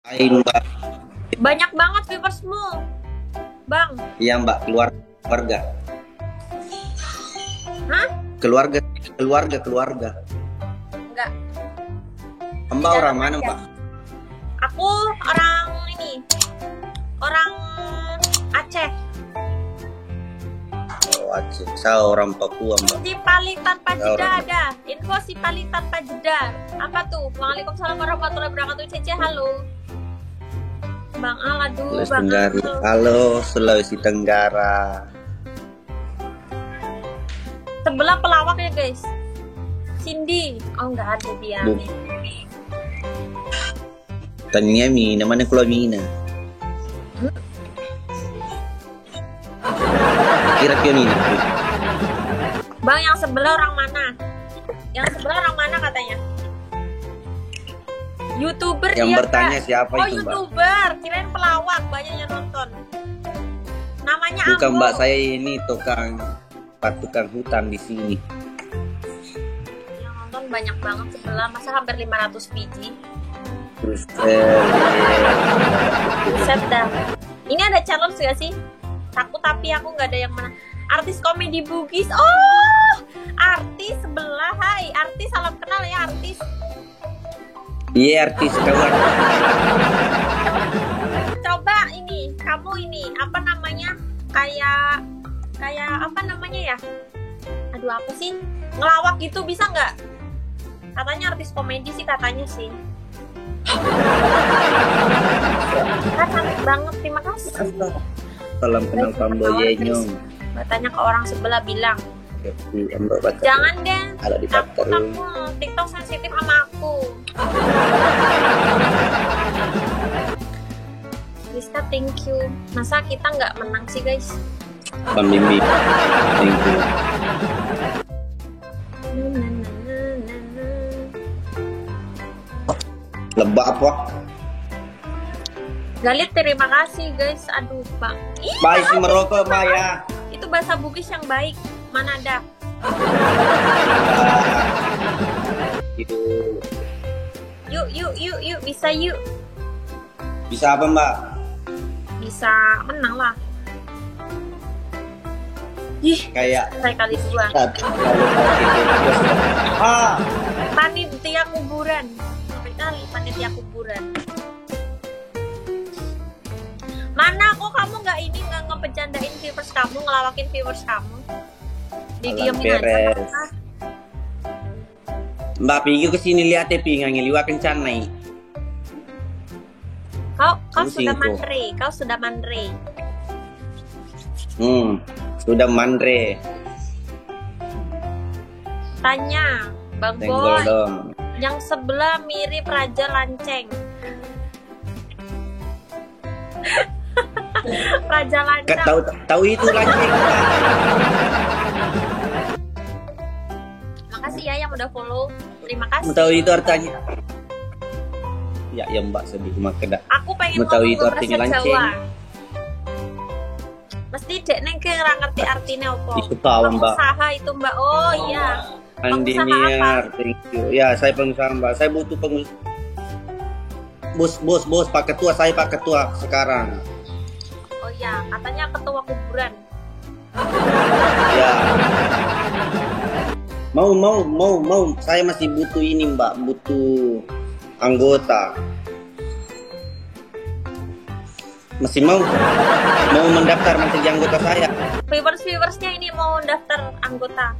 Hai Mbak. Banyak banget viewersmu, Bang. Iya Mbak, keluarga. Hah? Keluarga. Enggak. Mbak orang mana Mbak? Aku orang ini. Orang Aceh. Oh Aceh, saya orang Papua Mbak. Si Pali tanpa Saya jeda orang- ada. Info si Pali tanpa jeda. Apa tuh? Waalaikumsalam warahmatullahi wabarakatuh. Cece, halo. Bang Al, aduh, Sulawesi Bang Tenggara. Al. Halo Sulawesi Tenggara. Sebelah pelawak ya guys. Cindy. Oh nggak ada dia. Bu. Tanya Mina, mana keluar Mina? Kira-kira Mina. Bang, yang sebelah orang mana? Yang sebelah orang mana katanya? YouTuber Yang dia, bertanya Kak. siapa Oh, itu, Mbak? YouTuber, kirain pelawak, banyak yang nonton. Namanya Bukan Ambo. Mbak, saya ini tukang hutan di sini. Yang nonton banyak banget sebelah, masa hampir 500 biji. Terus Buset dah. Ini ada challenge gak sih? Takut tapi aku nggak ada yang mana. Artis komedi Bugis. Oh, artis sebelah. Hai, artis, salam kenal ya artis. iya artis kawan. Coba ini, kamu ini apa namanya? Kayak apa namanya ya? Aduh, apa sih? Ngelawak gitu bisa nggak? Katanya artis komedi sih katanya sih. Kan cantik banget, terima kasih. Salam kenal Kamboja nyong. Tanya ke orang sebelah bilang, jangan deh, Kalau di takut Pater. aku, TikTok sensitif sama aku. Rizka, thank you. Masa kita nggak menang sih guys? Bang Bimbi. Thank you. Lebak apa? Galit, terima kasih guys. Aduh bang. Ih, Baik si bahasa merokok Bugis, Maya. itu bahasa Bugis yang baik. Mana ada? Itu Yuk, bisa yuk. bisa apa Mbak? Bisa menang lah. Ih, Kayak saya kali dua. ah, Panitia kuburan. Sampai kali panitia kuburan. Mana kok kamu nggak ini nggak ngepecandain viewers kamu, ngelawakin viewers kamu? Didiemin aja. beres. Kenapa? Mbak pergi ke sini lihat tepi ngeliwat kencana. Kau Pusing sudah kok. mandre, kau sudah mandre. Sudah mandre. Tanya, Bang Tenggol Boy, dong. yang sebelah mirip Raja Lanceng. Raja Lanceng. Tahu itu lagi. Makasih ya yang udah follow. Terima kasih. Tahu itu artinya. Ya Mbak sedih makedah. Aku pengen Mau tahu ngomong itu artinya bahasa lanceng. Jawa. Mesti dek neng ke nggak ngerti artinya apa. Itu kawan Mbak. Pengusaha itu Mbak. Oh iya. Andi Pengusaha apa? Niar, thank you. Ya saya pengusaha Mbak. Saya butuh pengusaha. Bos, Pak Ketua, saya Pak Ketua sekarang. Oh iya, katanya ketua kuburan. Ya. Mau. Saya masih butuh ini Mbak, butuh anggota. Masih mau mendaftar menjadi anggota saya. Viewersnya ini mau daftar anggota.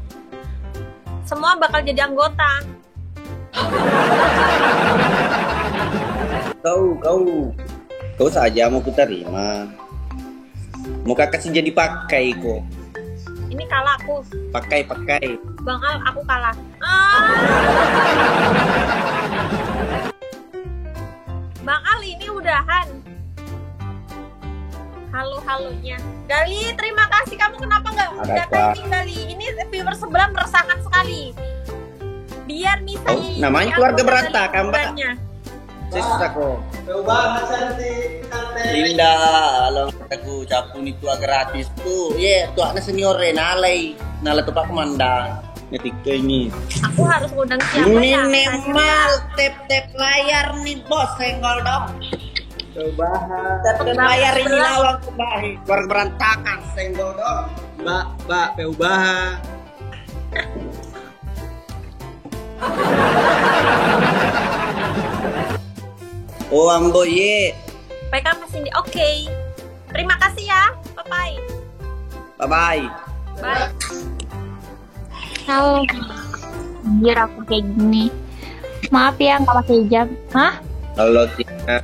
Semua bakal jadi anggota. Kau saja mau ku terima. Mau kakak sih jadi pakai kok. Ini kalah aku. Pakai. Bang Al, aku kalah. Ah. Bang Al ini udahan. Halo-halonya. Gali, terima kasih. Kamu kenapa nggak Ada typing Gali? Ini viewer sebelah meresahkan sekali. Biar Nisa Oh, ini namanya keluarga berantakan, Mbak. kuburannya. Saya susah kok. Linda, alam aku capun itu gratis tuh. Tuh anak senior nalai tempat komandang. Ketika ini. Aku harus ngundang siapa ya? Minimal tap layar nih bos, senggol dong. Tapi bayar ini lawang kembali. Keluar berantakan, senggol dong. Mbak, peubaha. Oh, ambo ye. PK masih di oke. Terima kasih ya. Bye-bye. Bye-bye. Bye. Halo. Anjir aku kayak gini. Maaf ya nggak pakai hijab. Hah? Halo Tina.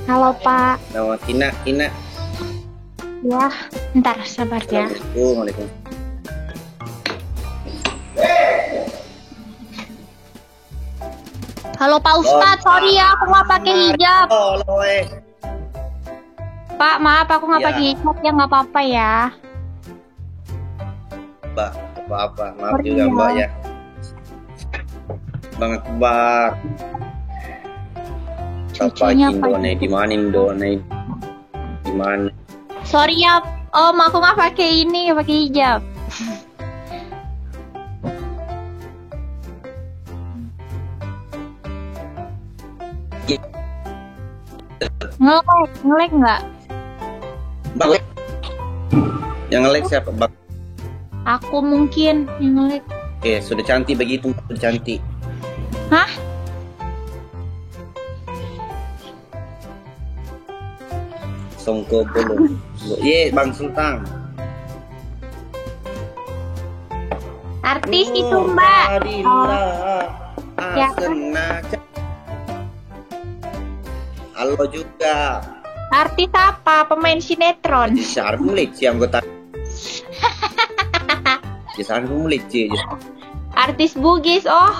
Halo Pak. Nama Tina. Ya, ntar sabar ya. Assalamualaikum. Halo Pak Ustadz, sorry ya aku nggak pakai hijab. Halo, Pak, maaf aku nggak Ya. pakai hijab ya nggak apa-apa ya. Mbak, apa-apa. Maaf Sorry juga ya. Mbak ya. Bang Akbar. Cucunya Indo Pak. nih di mana Indo nih? Di mana? Sorry ya, Om aku nggak pakai ini, nggak pakai hijab. Ngelek nggak? Bang. Yang nge-like siapa, Bang? Aku mungkin yang ngelek. Sudah cantik begitu, sudah cantik. Hah? Songko belum. Bang Sultan. Artis itu Mbak. Marilah Siapa? sengaja. Halo juga. Artis apa? Pemain sinetron. Di Sarung Leci anggota. Di Sarung Leci. Artis Bugis. Oh.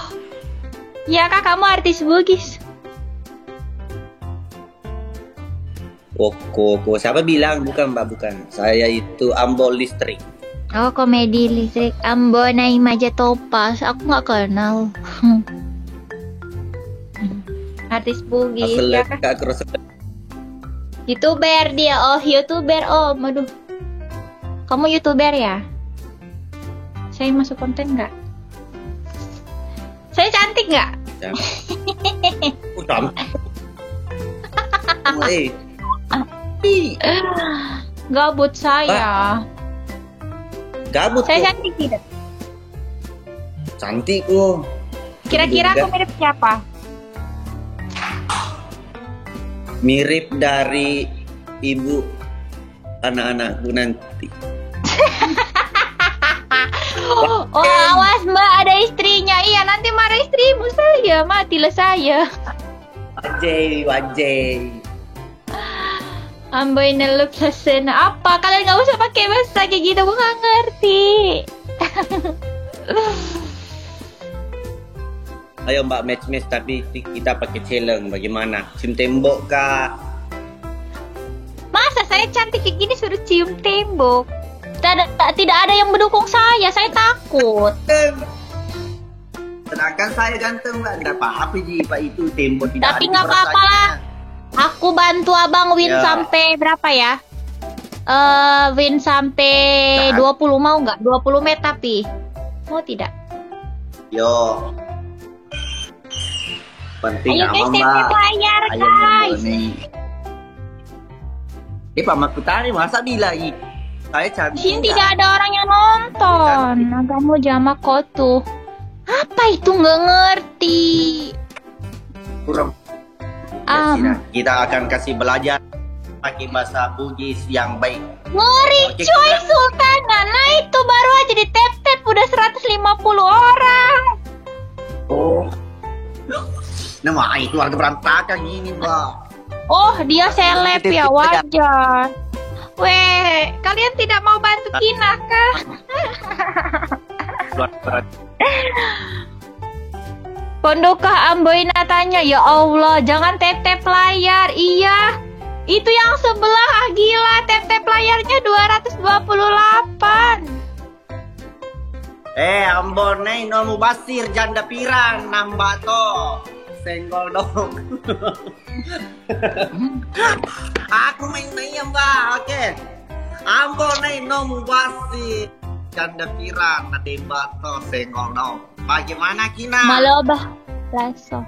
Ya kak, kamu artis Bugis. Koko. Siapa bilang? Bukan Mbak, bukan. Saya itu Ambon Listrik. Oh, komedi listrik. Ambo Naimaja Topas. Aku nggak kenal. Artis Bugis. Aku Ya kak. gak kerasa. YouTuber dia. Oh, YouTuber. Oh, aduh. Kamu YouTuber ya? Saya masuk konten nggak? Saya cantik nggak? Cantik. Gabut saya. Gabut Saya kok. cantik tidak? Cantik kok. Kira-kira aku mirip siapa? Mirip dari ibu anak-anakku nanti. Oh, awas Mbak, ada istrinya. Iya, nanti marah istrimu saya. Matilah saya. Wajay. Amboy neluk sesena. Apa? Kalian nggak usah pakai bahasa kayak gitu. Gue nggak ngerti. Ayo Mbak match tapi kita pakai challenge bagaimana? Cium tembok kah? Masa saya cantik kayak gini suruh cium tembok? Tidak ada yang mendukung saya takut. Sedangkan saya ganteng Mbak, enggak apa-apa Ji, Pak itu tembok tidak Tapi ada nggak apa-apa perasanya. lah. Aku bantu abang win Ya. sampai berapa ya? Win sampai Saat. 20 mau nggak? 20 met tapi. Mau tidak? Yo. Penting Ayo apa guys, Mbak? tempe layar Ayo guys. Pak Makutari masa bila i? Saya Di cantik. sini nggak? tidak ada orang yang nonton. Nagamu jama kotu. Apa itu nggak ngerti? Kurang. Kita akan kasih belajar pakai bahasa Bugis yang baik. Ngeri Oke, cuy kita- Sultana. Nah itu baru aja di tap udah 150 orang. Oh. Nama itu harga berantakan gini Mbak. Oh dia seleb ya, wajar. Weh, kalian tidak mau bantu Kina kah? Pondokah Amboina tanya, ya Allah, jangan tap layar. Iya, itu yang sebelah, gila, tap layarnya 228. Ambon nih nomu basir janda pirang nambah to. Senggol dong. Aku main-main Mbak, oke. Ambon nih nomu basir janda pirang nambah to senggol dong. Bagaimana Kina? Malobah, laso.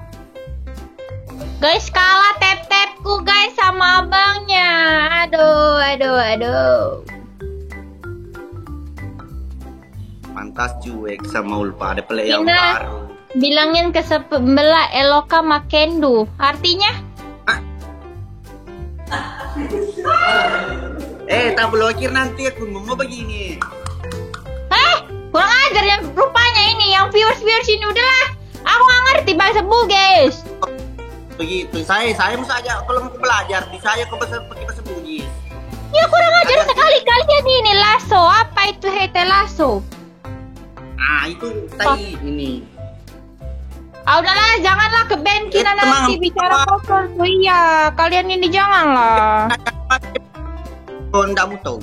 Guys, kalah tap-tapku aduh. Pantas cuek sama Ulfa, ada play yang Ina, baru. bilangin ke sebelah Eloka Makendu. Artinya? Tak blokir nanti aku mau begini. Kurang ajar yang rupanya ini, yang viewers ini udahlah. Aku nggak ngerti bahasa Bugis. Begitu, saya mau saja kalau mau belajar, di saya kau pakai bahasa Bugis. Ya kurang ajar sekali kalian ini lasso. Apa itu hete lasso? Itu tadi ini. Udahlah, janganlah ke band kita Tenang, nanti bicara kotor. Oh iya, kalian ini janganlah. Kau ndak mau tahu.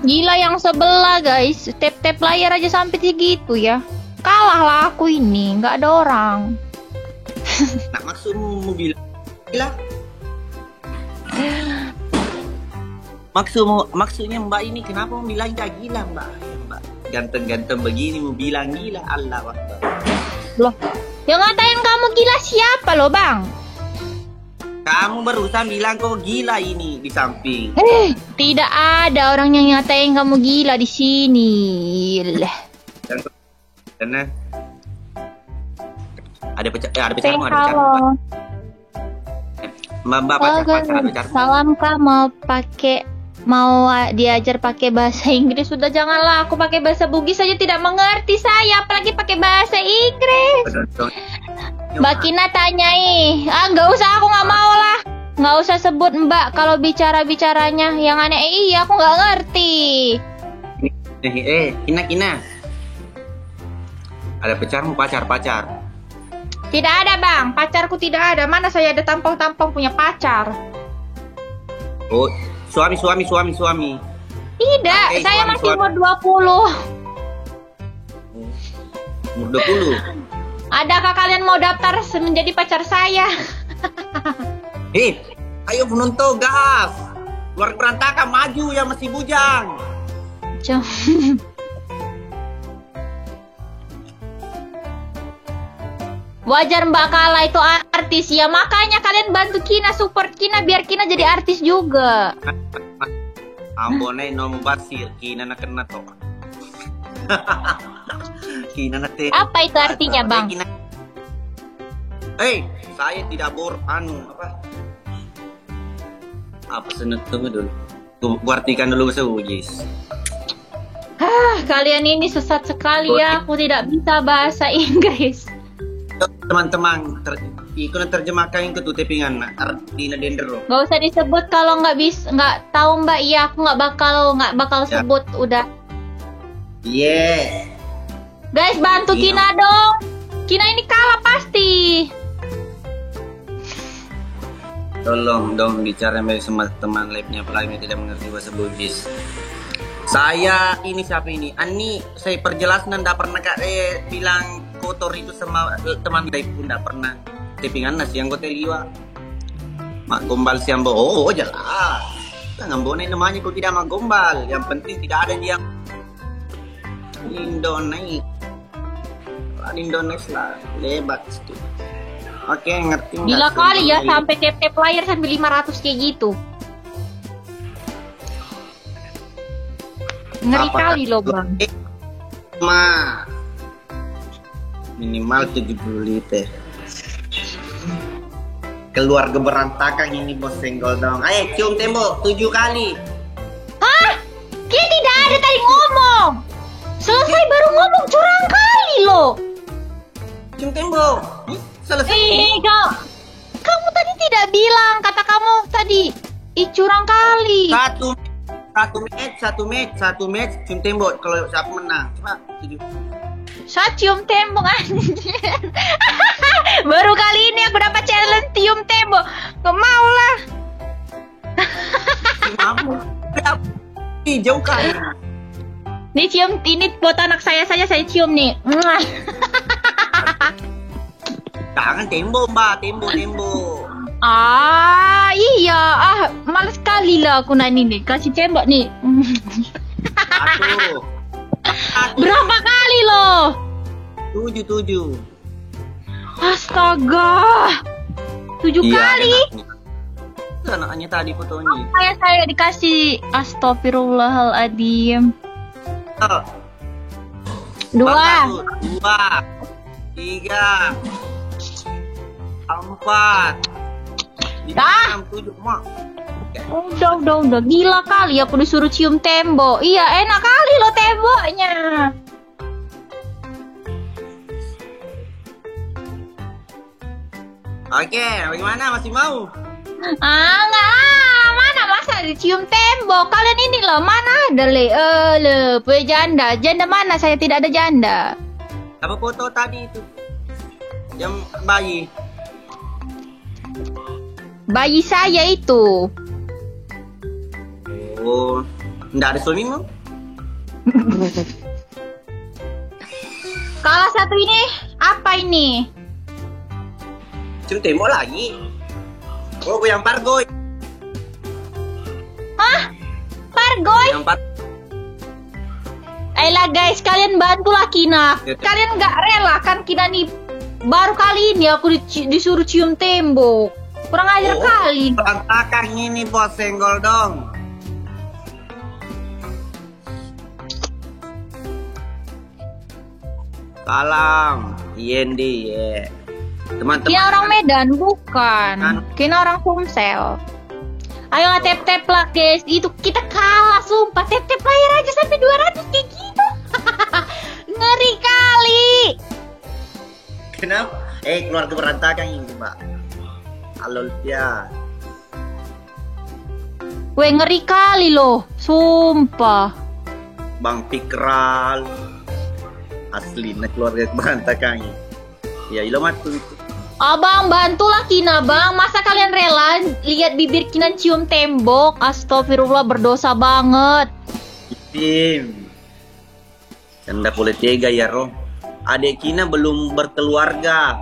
Gila yang sebelah guys, tap layar aja sampai segitu ya. Kalah lah aku ini, nggak ada orang. Nak maksudmu bilang gila? Maksudnya Mbak ini kenapa mau bilang gila Mbak? Mbak ganteng-ganteng begini mau bilang gila, Allah Akbar. Loh, yang ngatain kamu gila siapa loh bang? Kamu barusan bilang kau gila ini di samping. Tidak ada orang yang ngatain kamu gila di sini. Karena ada Say pacarmu, ada halo. pacarmu. Mbak pacar ada pacarmu. Salam kak, mau diajar pakai bahasa Inggris. Sudah janganlah, aku pakai bahasa Bugis saja tidak mengerti saya, apalagi pakai bahasa Inggris. Mbak Kina tanyai, nggak usah, aku nggak mau lah, nggak usah sebut Mbak kalau bicaranya yang aneh. Iya, aku nggak ngerti. Kina. Ada pacarmu, pacar. Tidak ada bang, pacarku tidak ada. Mana saya ada tampang-tampang punya pacar? Oh, suami. Tidak, saya suami, masih suami. umur 20. Umur 20. Adakah kalian mau daftar menjadi pacar saya? Ayo penonton gas. Luar berantakan maju ya masih bujang. Wajar Mbak Kala itu artis ya, makanya kalian bantu Kina, support Kina biar Kina jadi artis juga. Ambonai nomu basir, Kina nak kena toh. Kina nak te. Apa itu artinya bang? Saya tidak apa seneng dulu. Ku artikan dulu bahasa Bugis. Kalian ini sesat sekali ya, aku tidak bisa bahasa Inggris. Teman-teman, ikut terjemahkan ke tuh tepingan artinya dendero. Gak usah disebut kalau nggak tahu Mbak. Iya, aku nggak bakal Ya. sebut udah. Yeah. Guys, bantu Iya. Kina dong. Kina ini kalah pasti. Tolong dong bicara sama teman labnya, apalagi tidak mengerti bahasa Bugis. Saya ini siapa ini? Ani, saya perjelas nggak pernah bilang kotor itu sama teman saya pun nggak pernah. Tepingan nasi yang kotor liwa. Mak gombal siambo. Oh jelas. Jangan bonai namanya kok tidak mak gombal. Yang penting tidak ada dia. Indonesia lah, lebat itu. Oke, ngerti. Gila kali ya, sampai tap layar sampai 500 kayak gitu. Ngeri kali loh bang. Minimal 70 liter. Keluarga berantakan ini bos, senggol dong. Ayo cium tembok 7 kali. Hah? Dia tidak ada tadi ngomong. Selesai baru ngomong, curang kali loh. Cium tembok. Selesai. Kamu tadi tidak bilang, kata kamu tadi. Curang kali. Satu match cium tembok kalau siapa menang. Coba 7. Saya cium tembok anjir. Baru kali ini aku dapat challenge cium tembok. Gak mau lah. Jauh kali. Nih cium, ini foto anak saya cium nih. Jangan tembok mbak, tembok. Iya. Males kali lah aku nanya nih. Kasih tembok nih. Berapa kali loh? 7. Astaga. 7 Iya, kali. satu anaknya tadi fotonya. Kayak saya dikasih astagfirullahaladzim. Oh, 2. 2, 3, 4, 5, 6, 7, mak. Udah. Gila kali aku disuruh cium tembok. Iya, enak kali loh temboknya. Oke, bagaimana? Masih mau? Enggak lah. Mana masa dicium tembok? Kalian ini loh, mana ada punya janda. Janda mana? Saya tidak ada janda. Apa foto tadi itu? Yang bayi. Bayi saya itu. Oh, enggak ada suamimu? Kalau satu ini, apa ini? Cium tembok lagi. Oh, yang pargoy. Hah? Pargoy? Yang par Ayolah guys, kalian bantulah Kina. Kalian nggak rela kan Kina nih. Baru kali ini aku disuruh cium tembok. Kurang ajar kali. Berantakan ini bos, senggol dong. Salam, Yendi, ya. Teman-teman. Kina orang Medan bukan. Kina orang Sumsel. Ayo tap-tap lah guys. Itu kita kalah sumpah. Tap-tap layar aja sampai 200 kayak gitu. Ngeri kali. Kenapa? Keluarga berantakan ini, Mbak. Halo, ya. Weh, ngeri kali loh. Sumpah. Bang Pikral. Asli, keluarga berantakan ini. Ya, ilo matu itu. Abang, bantulah Kina, bang. Masa kalian rela lihat bibir Kina cium tembok? Astagfirullah, berdosa banget. Tim. Anda boleh tega ya, Roh. Adik Kina belum berkeluarga.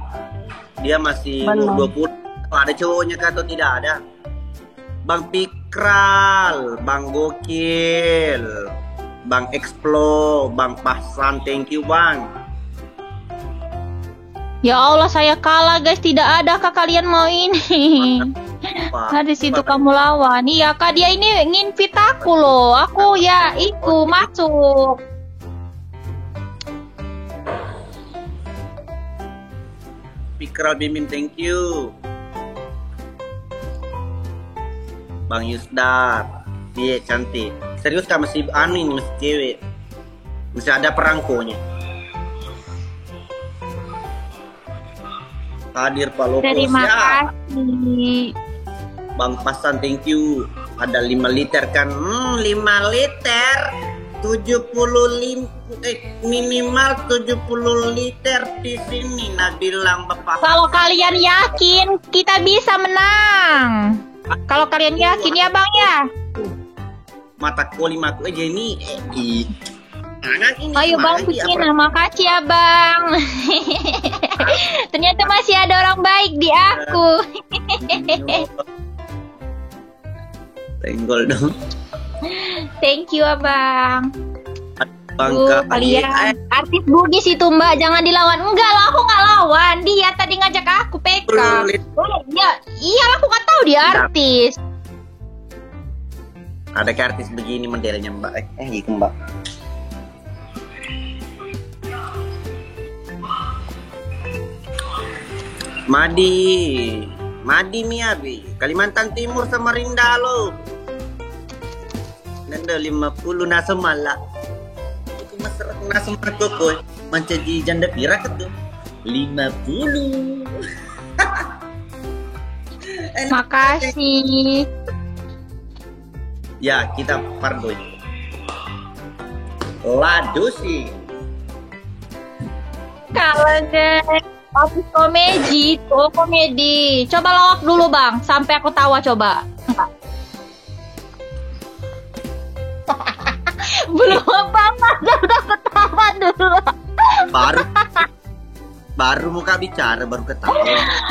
Dia masih umur 20. Ada cowoknya kah atau tidak ada? Bang Pikral, Bang Gokil, Bang Explo, Bang Pasan, thank you Bang. Ya Allah, saya kalah guys. Tidak ada kak kalian mau ini. Di situ kamu lawan. Iya kak, dia ini nginvite aku loh. Aku ya itu masuk. Pikral Bimim, thank you. Bang Yusdar, dia cantik. Serius kak, masih anu ini, masih cewek. Masih ada perangkonya. Hadir Pak Lopos. Terima ya. kasih. Bang Pasan, thank you. Ada 5 liter kan? 5 liter 75 minimal 70 liter di sini. Nah bilang Bapak. Kalau kalian yakin kita bisa menang. Kalau kalian yakin ya bang ya. Mata koli maku aja ini. Ayo bang Kina, makasih ya bang. Ternyata masih ada orang baik di aku. Tenggol dong. Thank you abang. Bangka kalian artis Bugis itu mbak, jangan dilawan. Enggak loh, aku nggak lawan. Dia tadi ngajak aku PK. Ya, iya aku nggak tahu dia artis. Ada ke artis begini modelnya mbak. Gitu mbak. Madi Miabi, Kalimantan Timur Samarinda lo. Nanda 50 nasa mala. Itu masalah nasa marco menjadi janda pirak itu. 50. Makasih. Ya, kita parboy. Ladu sih. Kalau guys, Office komedi, komedi. Coba lawak dulu bang, sampai aku tawa coba. Belum apa-apa, udah ketawa dulu. Baru muka bicara, baru ketawa.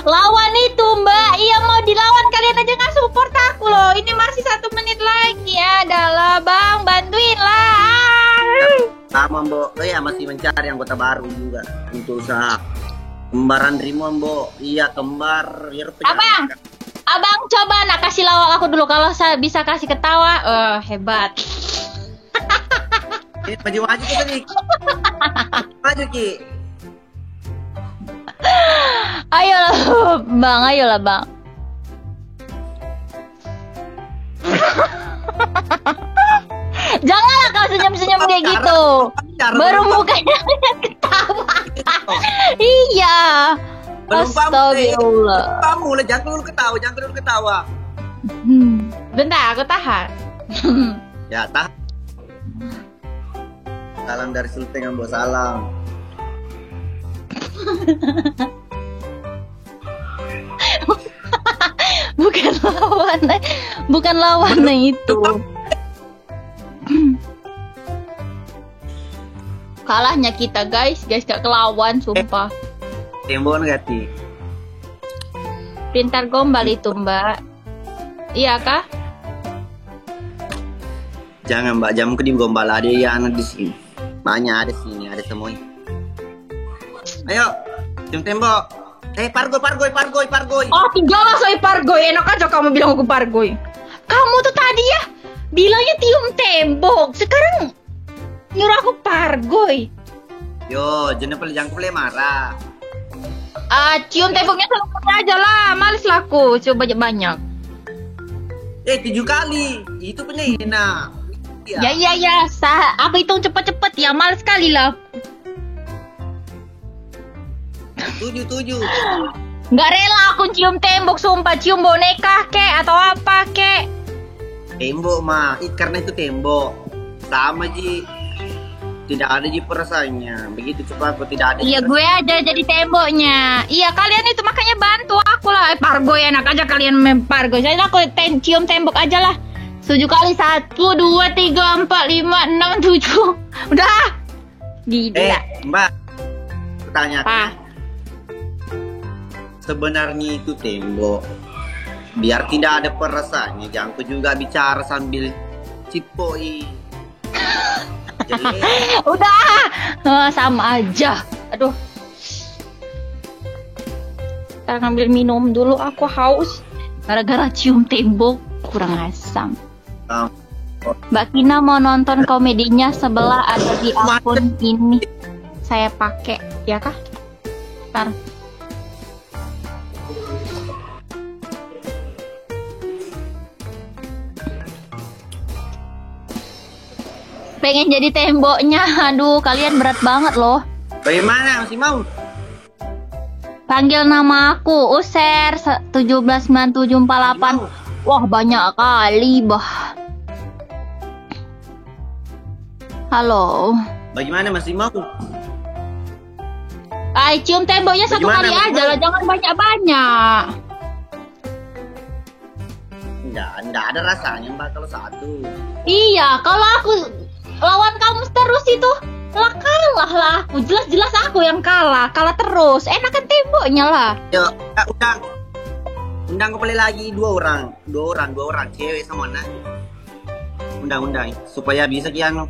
Lawan itu mbak, iya mau dilawan kalian aja nggak support aku loh. Ini masih 1 menit lagi ya, adalah bang, bantuin lah. Sama mbok, ya masih mencari anggota baru juga untuk usaha. Kembaran Rimo, Mbok. Iya, kembar. Abang, Abang coba nak kasih lawak aku dulu. Kalau saya bisa kasih ketawa, hebat. Maju-maju kita nih. Maju Ki. Ayolah bang, ayolah bang. Janganlah kau senyum-senyum kayak gitu. Baru mukanya ketawa. Iya. Astagfirullah. Kamu lah, jangan dulu ketawa. Bentar, aku tahan. Ya, tahan. Salam dari Sultan Ambo, salam. Bukan lawannya itu. Kalahnya kita guys gak kelawan sumpah. Tembon gati. Pintar gombal itu mbak. Iya kah? Jangan mbak, jamu ke di gombal ada yang di sini. Banyak ada sini, ada semuanya. Ayo, cium tembok. Pargoy. Oh, tinggallah saya pargoy. Enak aja kamu bilang aku pargoy. Kamu tuh tadi ya bilangnya tium tembok. Sekarang nyuruh aku pargoy. Yo, jangan boleh marah. Cium temboknya selalu aja lah. Males lah aku. Coba banyak. 7 kali. Itu punya enak. Ya. Aku hitung cepet-cepet ya. Males sekali lah. 7. Nggak rela aku cium tembok, sumpah. Cium boneka kek atau apa kek. Tembok mah, karena itu tembok. Sama Ji. Tidak ada Ji perasaannya. Begitu cepat aku tidak ada. Iya gue ada jadi temboknya. Iya kalian itu makanya bantu aku lah. Pargoy enak aja kalian mempargoy. Saya aku cium tembok aja lah. 7 kali 1, 2, 3, 4, 5, 6, 7. Udah. Gila. Mbak. Tanya. Apa? Sebenarnya itu tembok. Biar tidak ada perasaannya, jangan juga bicara sambil cipoi. Udah. Sama aja. Aduh. Kita ngambil minum dulu, aku haus. Gara-gara cium tembok kurang asam. Mbak Kina mau nonton komedinya sebelah ada di akun ini. Saya pakai, ya kah? Ntar. Pengen jadi temboknya. Aduh, kalian berat banget loh. Bagaimana? Masih mau? Panggil nama aku, User 179748. Wah, banyak kali, bah. Halo. Bagaimana masih mau? Cium temboknya satu Bagaimana, kali Mas aja Mau? lah, jangan banyak-banyak. Enggak ada rasanya Mbak kalau satu. Iya, kalau aku lawan kamu terus itu lah kalah lah aku. Jelas-jelas aku yang kalah terus. Enakan temboknya lah. Yo, undang kembali lagi dua orang cewek sama anak. Undang supaya bisa kian.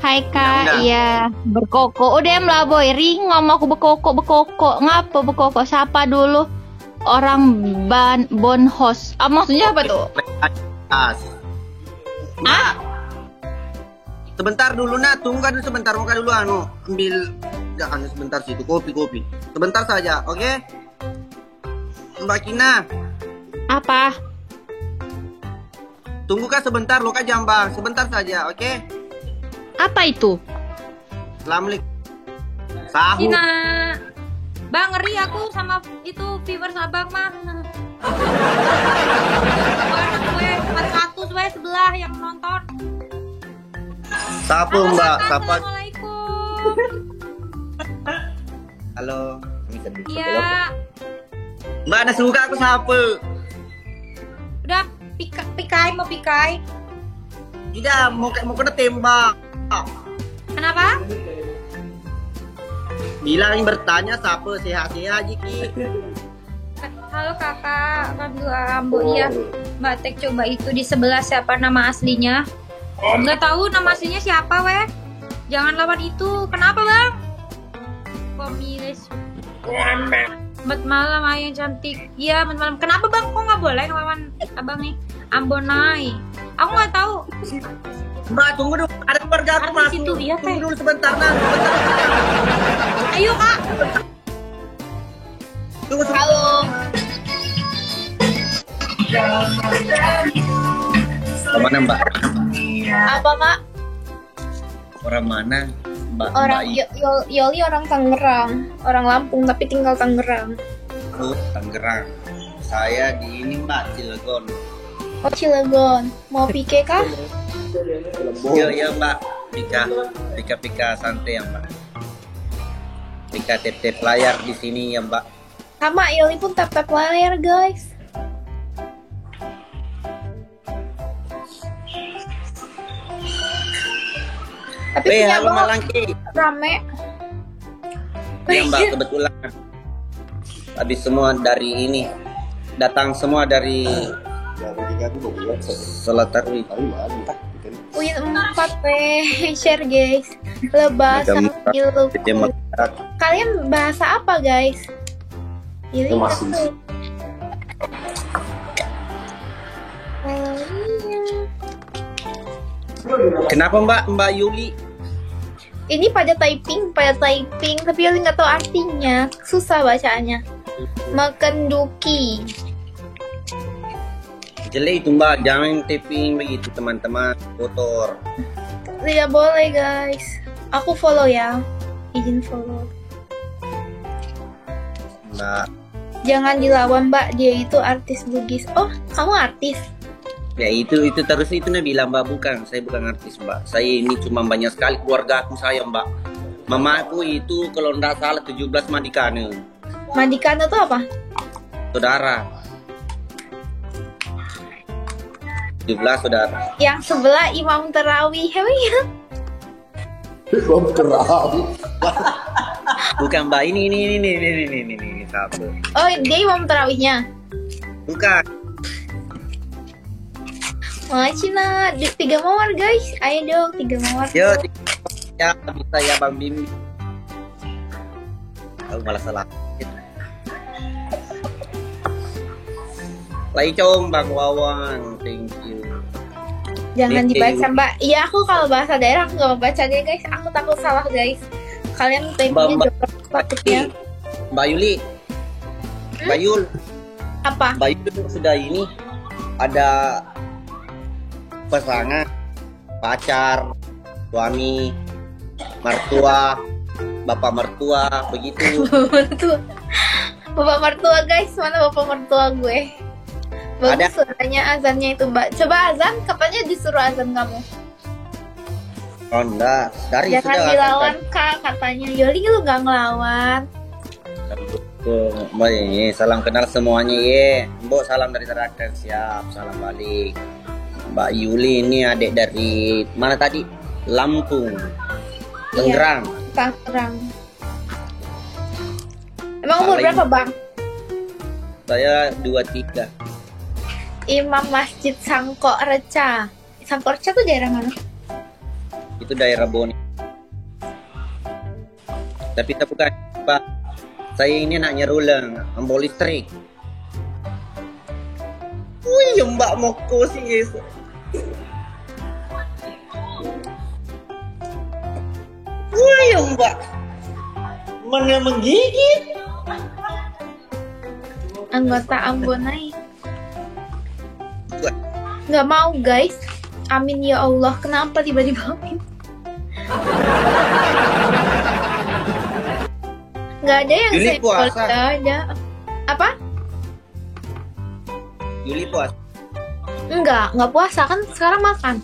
Hai kak, Undang. iya berkoko. Udah lah boy, ringom aku bekoko. Ngapa bekoko? Siapa dulu? Orang bon host. Maksudnya apa tuh? Nah, sebentar dulu nak, tunggu dulu sebentar, muka dulu ambil jangan sebentar situ kopi. Sebentar saja, oke? Mbak Kina, Apa? tunggu kak sebentar, lo kak jambang, sebentar saja, oke? Apa itu? Assalamualaikum. Sahur. Cina. Bang, ngeri aku sama itu viewers abang mah. Gue 400 gue sebelah yang nonton. Sapu mbak, sapa. Assalamualaikum. Halo. Bisa di- Iya. Mbak, ada suka aku sapu. Udah mau pikai. Tidak, mau kena tembak. Kenapa? Bilang bertanya siapa sehat-sehat Jiki. Halo kakak, Ambo iya. Mbak Tek coba itu di sebelah siapa nama aslinya? Nggak tahu nama aslinya siapa weh. Jangan lawan itu. Kenapa bang? Komiles. Selamat malam ayah cantik. Iya, selamat malam. Kenapa bang? Kok nggak boleh ngelawan abang nih? Ambonai. Aku nggak tahu. Mbak, tunggu dulu. Ada keluarga aku Artis masuk. itu, iya, Tunggu Teh. dulu sebentar, Nan. Sebentar. Ayo kak. Tunggu sebentar. Halo. Mana Mbak? Apa kak? Orang mana? Mbak Orang Mbak Yoli orang Tangerang, orang Lampung tapi tinggal Tangerang. itu Tangerang. Saya di ini Mbak, Cilegon. Oh Cilegon, mau PK kah? Iya Mbak, Pika santai ya Mbak. Pika tap layar di sini ya Mbak. Sama Yoli pun tap layar guys. Tapi punya Halo abang Malangki. rame. Iya Mbak, kebetulan. Habis semua dari ini. Datang semua dari Sholat Tarawih. Win 4 share guys. Lebah Agak sambil Demokrat. Kalian bahasa apa guys? Yoli masih. tahu. Kenapa Mbak Yuli? Ini pada typing, tapi Yoli nggak tahu artinya. Susah bacaannya. Makenduki. Jelek itu Mbak, jangan typing begitu teman-teman. Kotor. Tidak boleh guys. Aku follow ya. Izin follow. Mbak. Jangan dilawan mbak, dia itu artis Bugis. Oh, kamu artis? Ya itu terus itu nih bilang Mbak, bukan, saya bukan artis Mbak. Saya ini cuma banyak sekali keluarga aku saya Mbak. Mama aku itu kalau nggak salah 17 Madikane. Madikana tuh apa? Saudara. 17 saudara. Yang sebelah Imam Terawih. Ya? Bukan Mbak, ini satu. Oh, dia Imam Terawihnya. Bukan. Wah, Cina, 3 mawar guys. Ayo dong, 3 mawar. Yo, ya bisa ya Bang Bim. Aku malah salah. Laicong Bang Wawang, thank you. Jangan Thank you. dibaca mbak. Iya, aku kalau bahasa daerah aku nggak mau baca deh guys. Aku takut salah guys. Kalian typingnya Mbak- jorok takutnya. Mbak Yuli, Mbak Yul, Apa? Mbak Yul sudah ini ada pasangan, pacar, suami, mertua, bapak mertua, begitu. Mertua. Bapak mertua guys, mana bapak mertua gue? Bagus Ada. suaranya azannya itu mbak. Coba azan, kapannya disuruh azan kamu? Oh enggak, dari Jangan sudah dilawan kak, katanya. Yoli lu gak ngelawan. Mbak ye, salam kenal semuanya ye. Mbok salam dari Tarakan, siap, salam balik. Mbak Yuli ini adik dari mana tadi? Lampung, Tangerang. Tangerang. Emang umur Paling- berapa bang? Saya 23. Imam Masjid Sangko Reca. Sangko Reca tuh daerah mana? Itu daerah Boni. Tapi kita bukan Pak. Saya ini anaknya Rulang, ambil listrik. Wih, Mbak Moko sih guys. Wih, Mbak. Mana menggigit? Anggota Ambonai. Nggak mau guys. Amin ya Allah. Kenapa tiba-tiba amin? Nggak ada yang Juli saya puasa. Nggak ada. Apa? Yuli puas. Nggak puasa kan sekarang makan.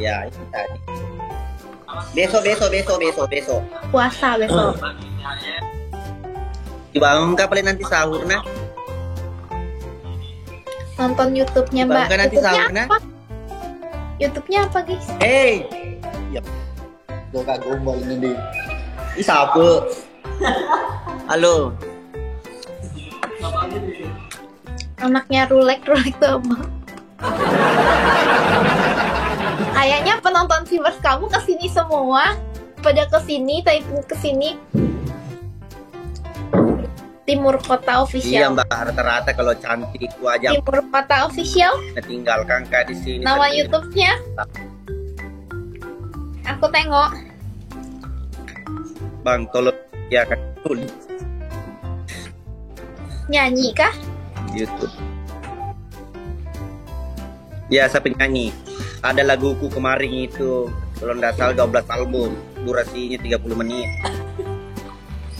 Ya, itu tadi. Besok. Puasa besok. Dibangun kapan nanti sahur nah? Nonton YouTube-nya Mbak. Dibangun nanti YouTube-nya sahur nah? apa? YouTube-nya apa guys? Hey, Gue kak gombal ini deh. ini siapa? Halo. Anaknya Rulek tuh apa? Kayaknya penonton viewers kamu kesini semua. Pada kesini, typing kesini. Timur Kota Iya Official. mbak, rata-rata kalau cantik wajah Timur Kota Official. tinggalkan kak di sini. Nama Tapi- YouTube-nya. Aku tengok. Bang tolong ya kan tulis Nyanyi kah? YouTube. Biasa penyanyi. Ada laguku kemarin itu kalau nggak salah 12 album, durasinya 30 menit.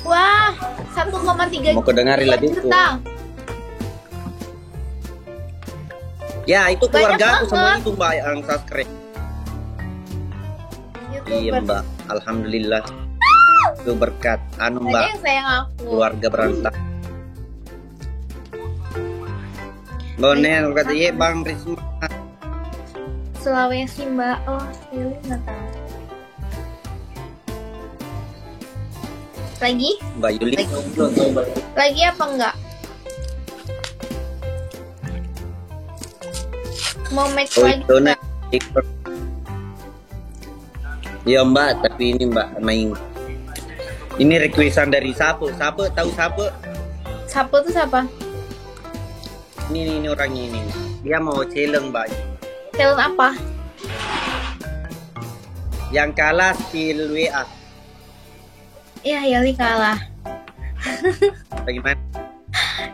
Wah, 1,3 Mau kau dengerin laguku? juta. Ya itu Banyak keluarga aku semua banget. itu mbak yang subscribe. Iya YouTuber. mbak, alhamdulillah. Itu berkat anu Banyak mbak, yang sayang aku. keluarga berantak. Bonel kata iya bang Risma. Sulawesi mbak. Oh, ini nggak tahu. Lagi? Mbak Yuli. Lagi apa enggak? Mau match Oh lagi itu enggak? Iya mbak, tapi ini mbak main. Ini requestan dari Sape. Sape tahu Sape? Siapa tuh siapa? Ini orangnya ini. Dia mau challenge mbak. Talent apa? Yang kalah skill WA. Ya, Yali kalah. Bagaimana?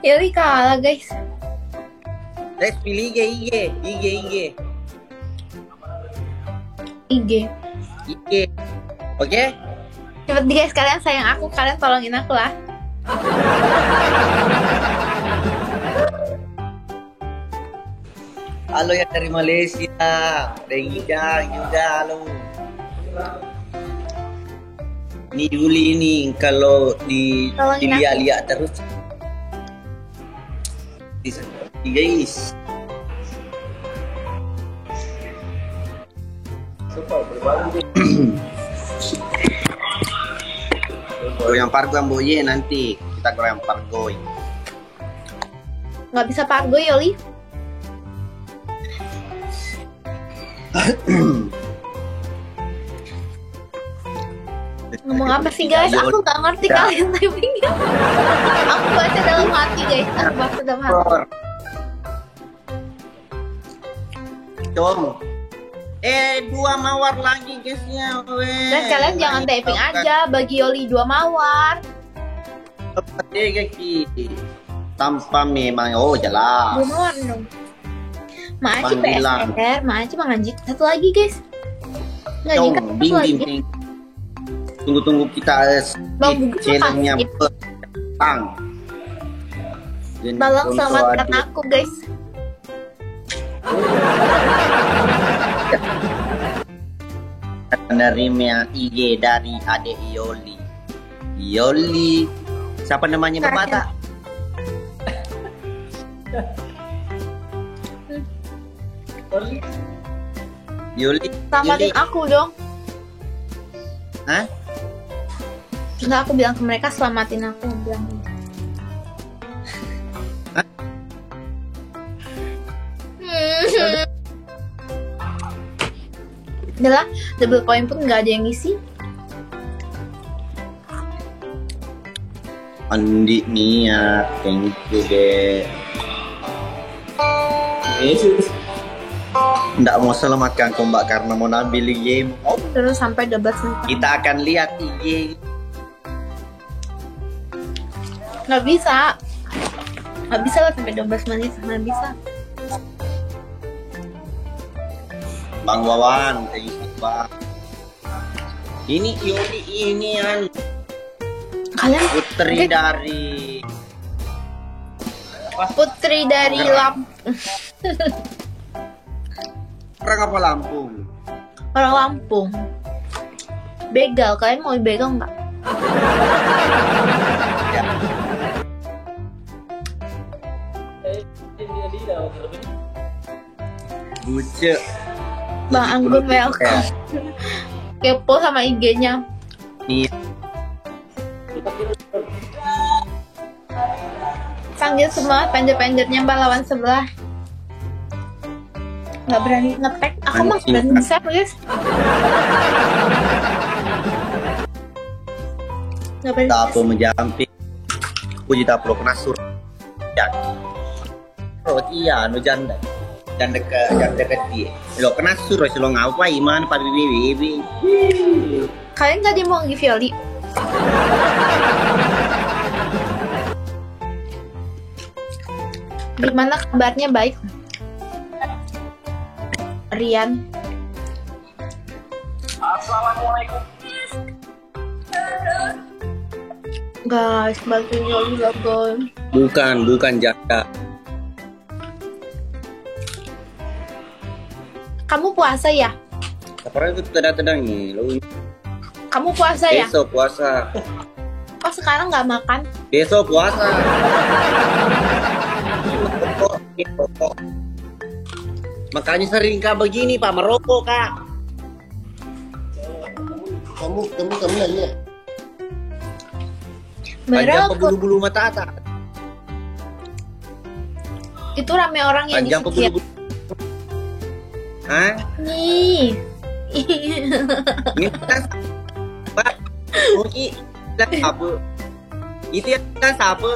Yali kalah guys. Let's pilih IG. IG. Oke? Cepet nih guys, kalian sayang aku, kalian tolongin aku lah. Halo yang dari Malaysia. Rengida juga halo. Ini Yuli ini kalau Tolongin aku. dilihat-lihat terus. Guys. Goyang pargo boye nanti kita goyang pargoy. Nggak bisa pargo Yoli. Ngomong apa sih guys? Aku nggak ngerti kalian typingnya. Aku baca dalam hati guys. Aku baca dalam hati. Dong. Dua mawar lagi guysnya. Dan kalian jangan typing aja. Bagi Yoli 2 mawar. Tanpa memang jelas. 2 mawar dong. Maaci Panggilan. PSR, Maaci manganjit. Satu lagi guys. Nggak Dong, jika satu bing lagi. bing bing. Tunggu kita Bang Bugis channelnya makasih. petang. Tolong selamatkan aku guys. Menerima IG dari adik Yoli. Yoli. Siapa namanya Bapak tak? Yuli. Selamatin aku dong. Hah? Enggak, aku bilang ke mereka selamatin aku, bilang. Hah? Udah lah, double coin pun nggak ada yang ngisi. Andi Nia, thank you deh. Nggak mau selamatkan Mbak karena mau ambil game. Oh, Terus sampai 12 menit. kita akan lihat IG. Nggak bisa. Nggak bisa lah sampai 12 menit, nggak bisa. Bang Wawan, thank you Bang. Ini Yuli ini kan Kalian putri dari putri dari Lampung. orang apa Lampung? Orang Lampung. Begal, kalian mau begal nggak? Ya. Buce. Bang Anggun welcome. Kepo sama IG-nya. Iya. Panggil semua pender-pendernya mbak lawan sebelah. Nggak berani ngetek. Aku mah Anjing. berani bisa guys. Nggak berani. Tak apa menjamping. puji taplo kena sur. Ya. Oh iya, no janda. Janda ke dia. Lo kena sur, lo ngapain man pak bibi. Kalian jadi mau nge-Violi? Gimana kabarnya, baik? Rian. Assalamualaikum. Guys, bantuin Yoli lah guys. Bukan janda. Kamu puasa ya? Sekarang itu tedang nih. Lo Kamu puasa ya? besok puasa. Kok sekarang nggak makan? Besok puasa. Makanya sering kak begini pak merokok kak. Kamu nanya. Panjang Merokok. bulu-bulu mata atas. Itu rame orang yang Panjang disekian. bulu-bulu. Hah? Nih. Ini kan pak. Mungkin apa? Itu yang kan siapa?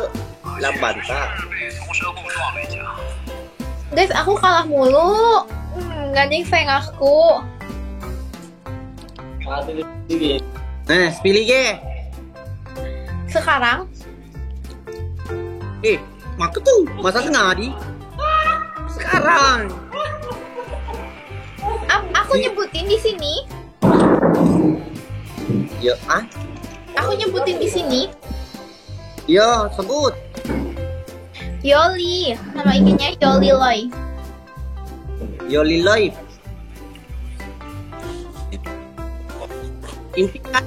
Lamban pak. Guys, aku kalah mulu. Nggak ada yang sayang aku. Nah, pilih ge. Sekarang, Maka tuh masa sengaja? Sekarang. aku nyebutin di sini. Ya, Aku nyebutin di sini. Ya, sebut. Yoli. Nama IG-nya Yoli Loy. Yoli Live. Impian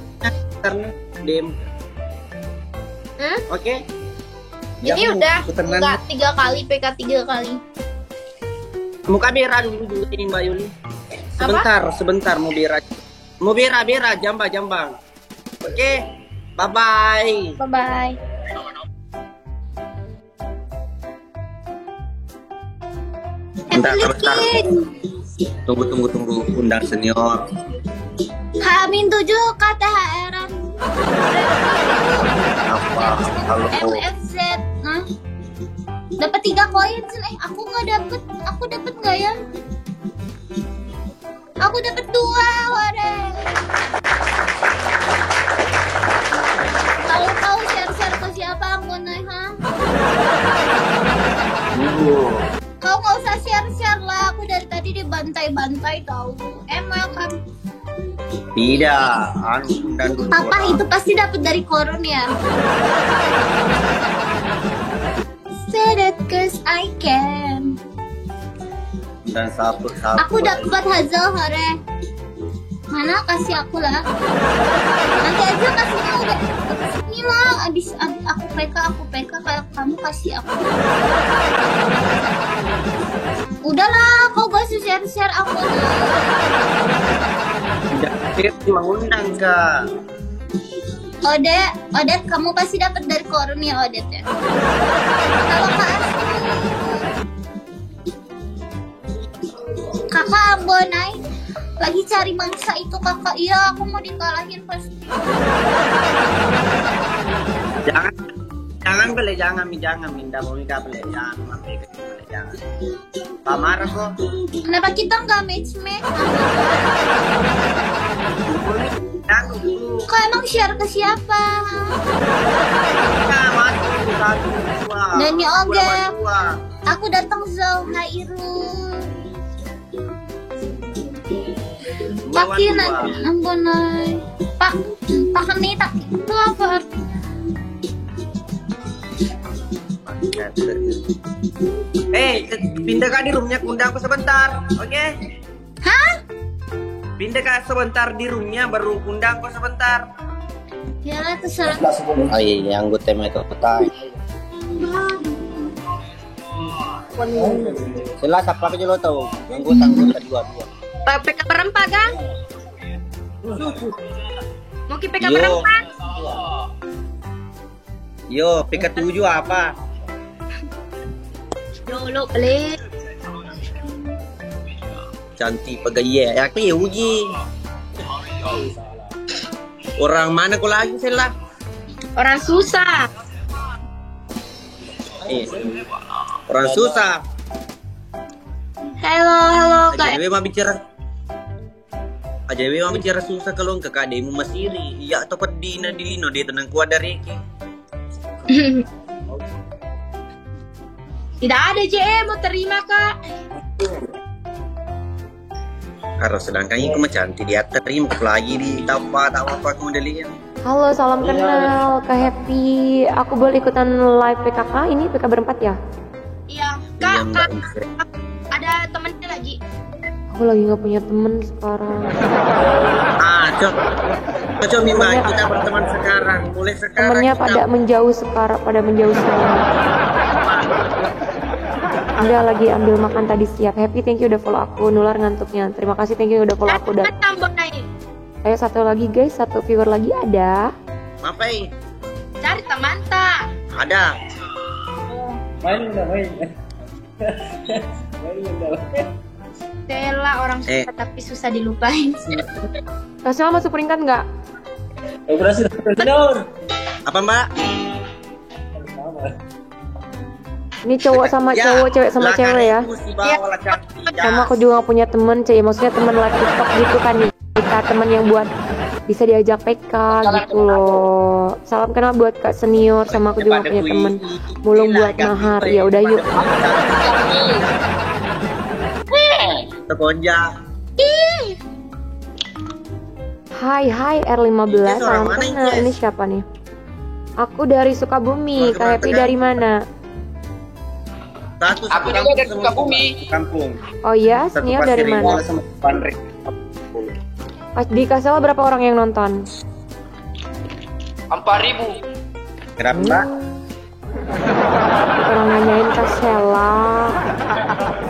karena DM. Oke. Ini Yang udah ketenan. enggak 3 kali, PK 3 kali. Muka bera dulu ini Mbak Yuli. Sebentar mau bera. Mau bera jambang. Oke. Bye bye. Bye bye. Bentar. Tunggu undang senior. Hamin 7 kata HR-an Apa? Halo. MFZ. Hah? Dapat 3 koin. Aku nggak dapet. Aku dapet nggak ya? Aku dapet 2. Waduh. Tahu share ke siapa aku nih, ha? Kau nggak usah share lah. Aku dari tadi dibantai tahu. Welcome. Tidak, undang dulu. Papa itu pasti dapat dari koron ya. Say that cause I can. Dan sapu. Aku dapat Hazel hore. Mana kasih aku lah. Nanti aja kasihnya udah ini lah. Abis aku PK kalau kamu kasih aku. Udahlah, kau gak usah share aku. Tidak mengundang kak. Odet, kamu pasti dapat dari koron ya Odet ya. Kalau kakak Ambonai lagi cari mangsa itu kakak. Iya, aku mau dikalahin pasti. Jangan minta mau nikah beli jangan. Pak marah kok. Kenapa kita nggak match? Kau emang share ke siapa? Dani Oge. Aku datang Zau Hairul. Pakin Ambonai. Pak Nita itu apa? Pindah kak di roomnya, undang aku sebentar, oke? Hah? Pindah kak sebentar di roomnya, baru undang aku sebentar. Ya terserah. Oh iya, yang gue tema itu petai. Jelas apa aja lo tahu? Anggota dua. PK berempat kan? Mau ke PK berempat? Yo, PK 7 apa? Dulu beli. Cantik pegawai ya, aku ya uji. Orang mana kau lagi Sela? Orang susah. Orang susah. Halo Kak. Aja mah bicara susah kalau ke kademu masiri. Ya atau pedina di lino dia tenang kuat dari iki. Tidak ada JE mau terima Kak. Karena sedangkan ini cuma cantik dia terima lagi di tahu apa kemudian. Halo, salam kenal Kak Happy. Aku boleh ikutan live PKK ini PK berempat ya? Iya Iya, Kak, Mbak. ada temennya lagi. Aku lagi nggak punya temen sekarang. Cok Mima, kita berteman sekarang. Boleh sekarang. Temennya kita- pada menjauh saya. Enggak, lagi ambil makan tadi siap. Happy, thank you udah follow aku. Nular ngantuknya. Terima kasih, thank you udah follow aku. Dan Tambah naik. ayo satu lagi guys, satu viewer lagi ada. Ngapain? Cari teman tak. Ada. Stella orang susah tapi susah dilupain. Kasih masuk peringkat nggak? Apa Mbak? Ini cowok sama cowok, cewek sama cewek ya. Sama aku juga gak punya temen, maksudnya temen live TikTok gitu kan nih. Kita temen yang buat bisa diajak PK gitu loh. Salam kenal buat Kak Senior, sama aku juga gak punya temen. Mulung buat mahar, ya udah yuk. Tegonjak. Hai R15, salam kenal. Ini siapa nih? Aku dari Sukabumi, Kak Happy dari mana? Aku juga dari Sukabumi. Kampung. Oh iya, Senior dari mana? Pas di Kasela berapa orang yang nonton? 4.000. Kenapa Mbak? Orang nanyain Kasela.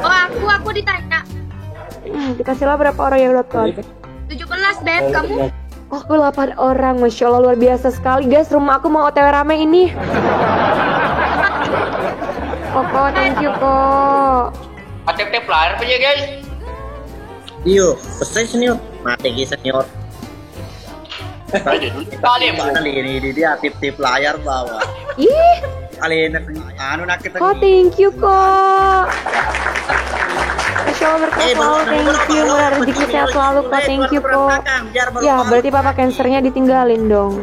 Oh aku ditanya. Di Kasela berapa orang yang nonton? 17 Beb, kamu? Oh, aku 8 orang, Masya Allah luar biasa sekali guys. Rumah aku mau OTW rame ini. Koko, thank you kok. ATP player aja guys. Iyo, pesan Senior. Mati guys Senior. Aja dulu kali Kali ini dia tip layar bawah. Ih, Kali ini nak kita. kok thank you kok. Masya Allah berkah selalu, thank you. Murah rezeki sehat selalu kok, thank you kok. Ya, berarti papa cancernya ditinggalin dong.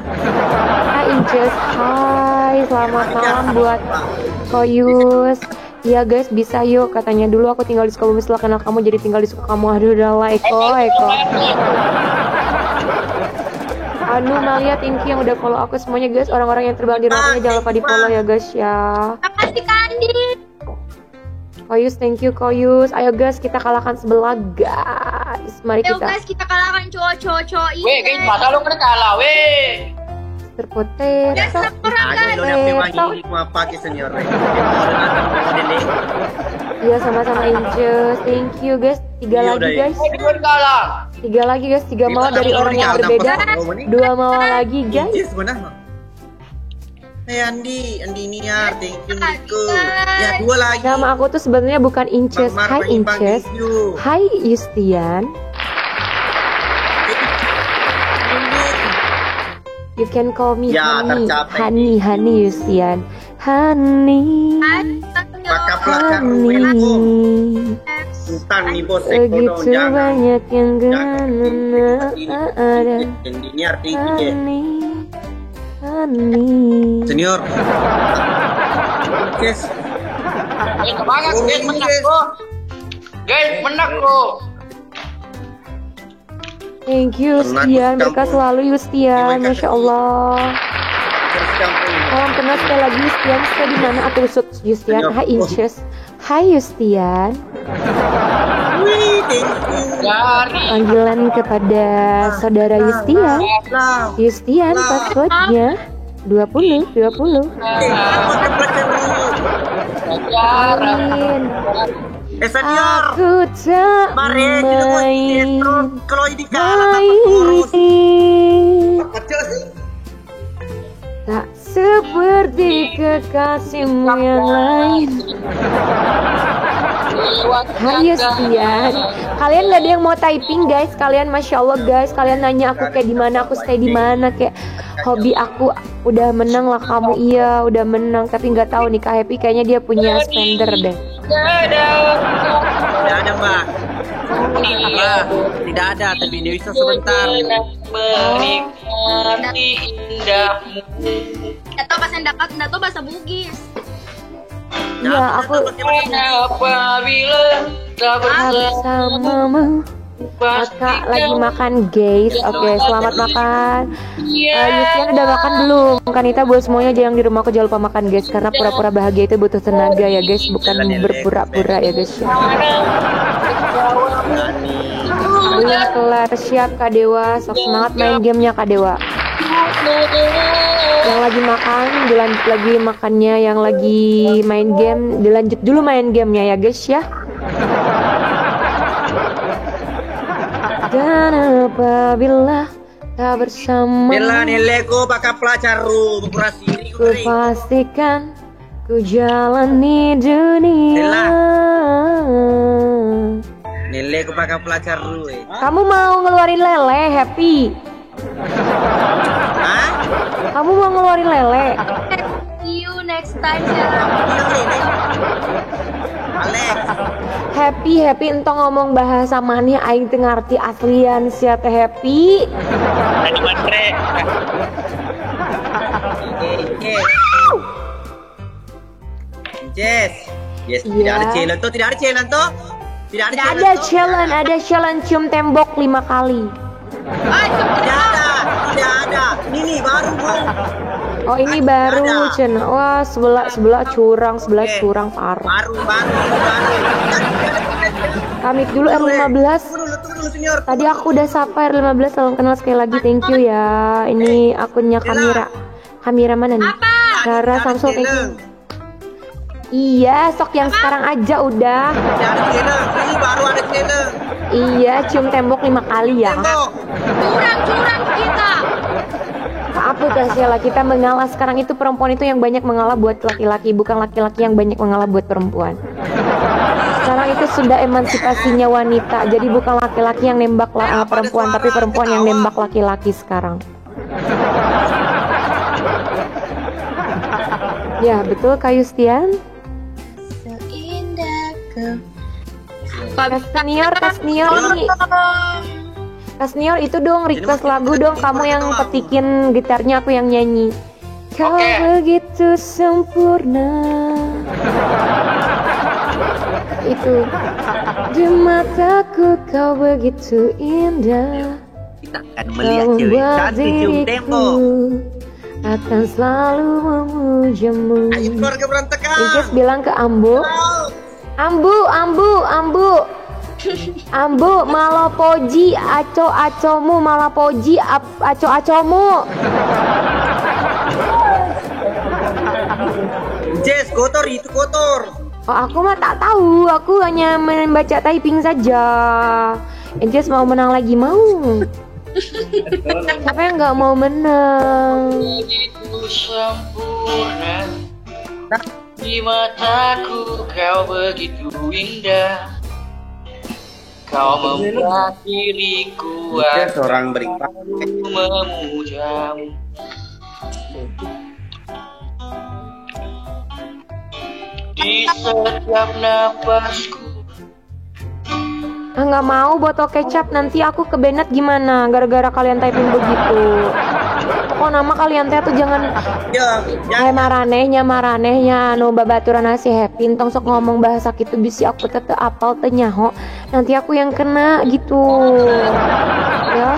Hai Inces, hai, selamat malam buat Koyus. Iya guys, bisa yuk. Katanya dulu aku tinggal di Sukabumi, setelah kenal kamu jadi tinggal di Sukamu. Aduh, udah lah, Eko. Anu, Malia, thank you yang udah follow aku semuanya guys. Orang-orang yang terbang di rumahnya jangan lupa di follow ya guys ya. Makasih Kandi. Koyus, thank you Koyus. Ayo guys, kita kalahkan sebelah guys. Mari Ayo kita. guys, kita kalahkan cowok-cowok ini. Weh guys, masa lu kena kalah weh. Terpotet. Guys, orang kan. Ayo lo yang ini mau pakai Senior. Iya, sama-sama Inces. Thank you guys. 3 Iya, lagi udah, guys. Weh dua kalah. 3 lagi guys. 3 mawa dari orang yang berbeda. 2 mawa lagi guys. Yes, benar. Andi ini ya, thank you Nico. Ya 2 lagi. Nama aku tuh sebenarnya bukan Inces. Bang Mar, Hai Bang Ipang, Inces. thank you. Hai Yustian. You can call me Ya, Hani. tercapai. Hani Yustian. Hani. Pakai pelakar Hani. Sultan nih bos. Begitu banyak yang ada. Ini artinya Hani. Senior. Yes. Semangat guys, menang bro. Guys, menang bro. Thank you Yustian, berkah selalu Yustian, Masya Allah. Salam kenal sekali lagi Yustian, kita di mana? Aku Yustian, hai Inces, hai Yustian. Wih, thank you. Dari Panggilan kepada saudara Yustian. Yustian, passwordnya 20. sejarah. Amin. Senior. Aku tak Mari main. kalau ini kalah terus. Kecil sih. Tak seperti kekasihmu yang lain. Hai Yustian, kalian gak ada yang mau typing guys? Kalian Masya Allah guys, kalian nanya aku kayak di mana, aku stay di mana, kayak hobi aku Udah menang lah kamu, iya udah menang. Tapi nggak tahu nih Kak Happy kayaknya dia punya spender deh. Tidak ada Mbak. Mbak, tidak ada, tapi dia bisa sebentar. Menikmati indahmu. Atau bahasa Bugis. Iya aku Apabila tak bersamamu. Kakak lagi makan guys. Oke, selamat makan. Yustian udah makan belum? Kanita buat semuanya aja yang di rumah aku jangan lupa makan guys. Karena pura-pura bahagia itu butuh tenaga ya guys, bukan berpura-pura ya guys. Belum kelar, siap Kak Dewa. Sok semangat main gamenya Kak Dewa. Yang lagi makan dilanjut lagi makannya, yang lagi main game dilanjut dulu main gamenya ya guys ya. Dan apabila tak bersama, Bella nilaiku pakai pelajaru bekurasi ini ku pastikan ku jalani dunia. Bella. Nilaiku pakai pelajaru. Kamu mau ngeluarin lele Happy? Hah? Kamu mau ngeluarin lele? See you next time ya. Alex. Happy entong ngomong bahasa mana aing teu ngarti aslian sia teh Happy. Tadi matre. Yes. Yes, Iya. tidak ada challenge tuh, tidak ada challenge tuh. Tidak ada Ada challenge tuh. challenge, ada challenge cium tembok 5 kali. Tidak ada. Ini baru Bung. Oh ini baru Cen. Wah sebelah curang parah. Baru. Kamik dulu R15. Tunggu dulu senior. Tadi aku udah sapa R15, salam kenal sekali lagi, thank you ya. Ini akunnya Kamira mana nih? Rara Samsul, thank you. Iya, sok yang sekarang aja udah. Tidak ada challenge. Ini baru ada challenge. Iya, cium tembok 5 kali ya. Tembok. Curang kita. Apa Sheila, kita mengalah sekarang itu perempuan itu yang banyak mengalah buat laki-laki, bukan laki-laki yang banyak mengalah buat perempuan. Sekarang itu sudah emansipasinya wanita, jadi bukan laki-laki yang nembak perempuan, tapi perempuan yang nembak laki-laki sekarang. Ya betul Kak Yustian. Kak Senior ini. Kak Senior itu dong request lagu dong, kamu yang petikin gitarnya, aku yang nyanyi. Kau begitu sempurna. Itu di mataku kau begitu indah. Kita akan melihat cewek cantik cium tembok. Akan selalu memujamu. Ayo keluarga berantakan. Inces bilang ke Ambu. Ambu malapoji aco-acomu, malapoji aco-acomu. Jess, kotor itu kotor. Oh, aku mah tak tahu, aku hanya membaca typing saja. Inces mau menang lagi mau. Siapa yang nggak mau menang? Begitu sempurna. Di mataku kau begitu indah. Kau membuat diriku Seorang beripak. memujamu. Di setiap napasku. Nggak mau botol kecap, nanti aku ke Bennett gimana? Gara-gara kalian typing begitu. Kok nama kalian teh tuh jangan maranehnya anu babaturan nasi happy tong sok ngomong bahasa gitu bisi aku tetep apal teh nyaho. Nanti aku yang kena gitu. Ya.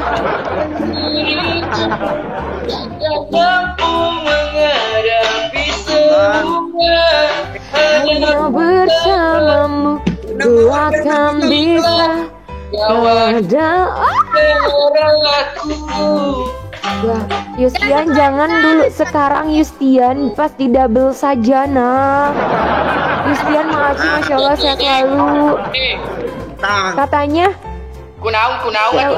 Mampu menghadapi semua. Hanya bersamamu ku akan bisa. Ada aku. Wah, Yustian jangan dulu sekarang Yustian pas di double saja nah. Yustian makasih Masya Allah sehat selalu. Katanya Kunau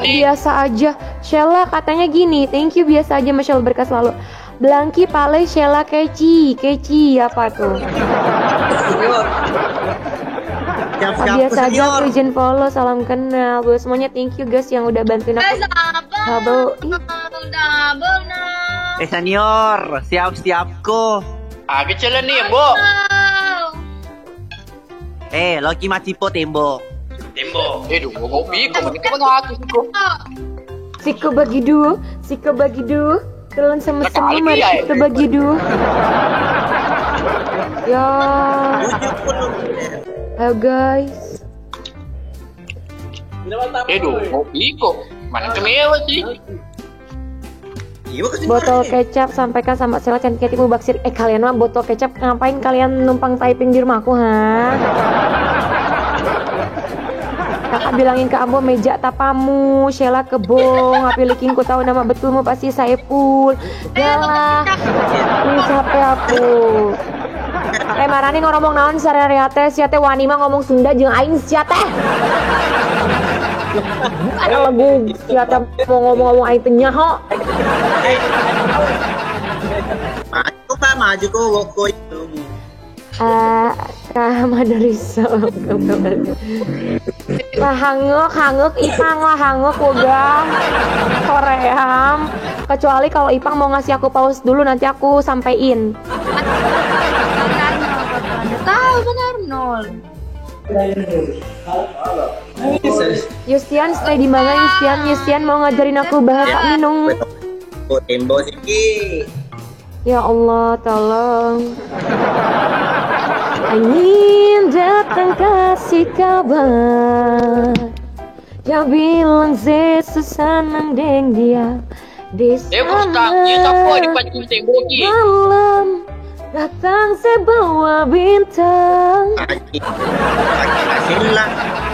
biasa aja. Sheila katanya gini, thank you biasa aja Masya Allah berkah selalu. Blanky pale Sheila keci apa tuh? Biasa aja aku izin follow, salam kenal buat semuanya, thank you guys yang udah bantuin aku. Double. Double. Senior, siap ko. Kecil nih, Mbok. Loki macipo tembok. Tembok. Duh, kopi kok begitu mengaku Siko bagi dua. Telan sama-sama mari kita bagi dua. Ya. Ayo guys. Duh, kopi kok. Mana kemewa sih? Botol kecap sampaikan sama Sela cantik hatimu baksir. Kalian mah botol kecap ngapain kalian numpang typing di rumahku, ha? Kakak bilangin ke Ambo meja tapamu, Sheila kebong, apilikin ku tahu nama betulmu pasti Saiful. Yalah, ini capek aku. Marani ngomong naon sararea teh, sia teh wani mah ngomong Sunda jeung aing sia teh. Ada lagu sia teh mau ngomong-ngomong aing teh nyaho. Maju ko woko itu. Kahamadariso. Lah hanguk Ipang lah hanguk uga Koream. Kecuali kalau Ipang mau ngasih aku pause dulu nanti aku sampein. Tahu benar nol. Yustian stay di mana Yustian mau ngajarin aku bahasa Minung. Tembo siki. Ya Allah tolong. Angin datang kasih kabar. Dia bilang susah nang deng dia di sana. Malam datang sebawa bintang.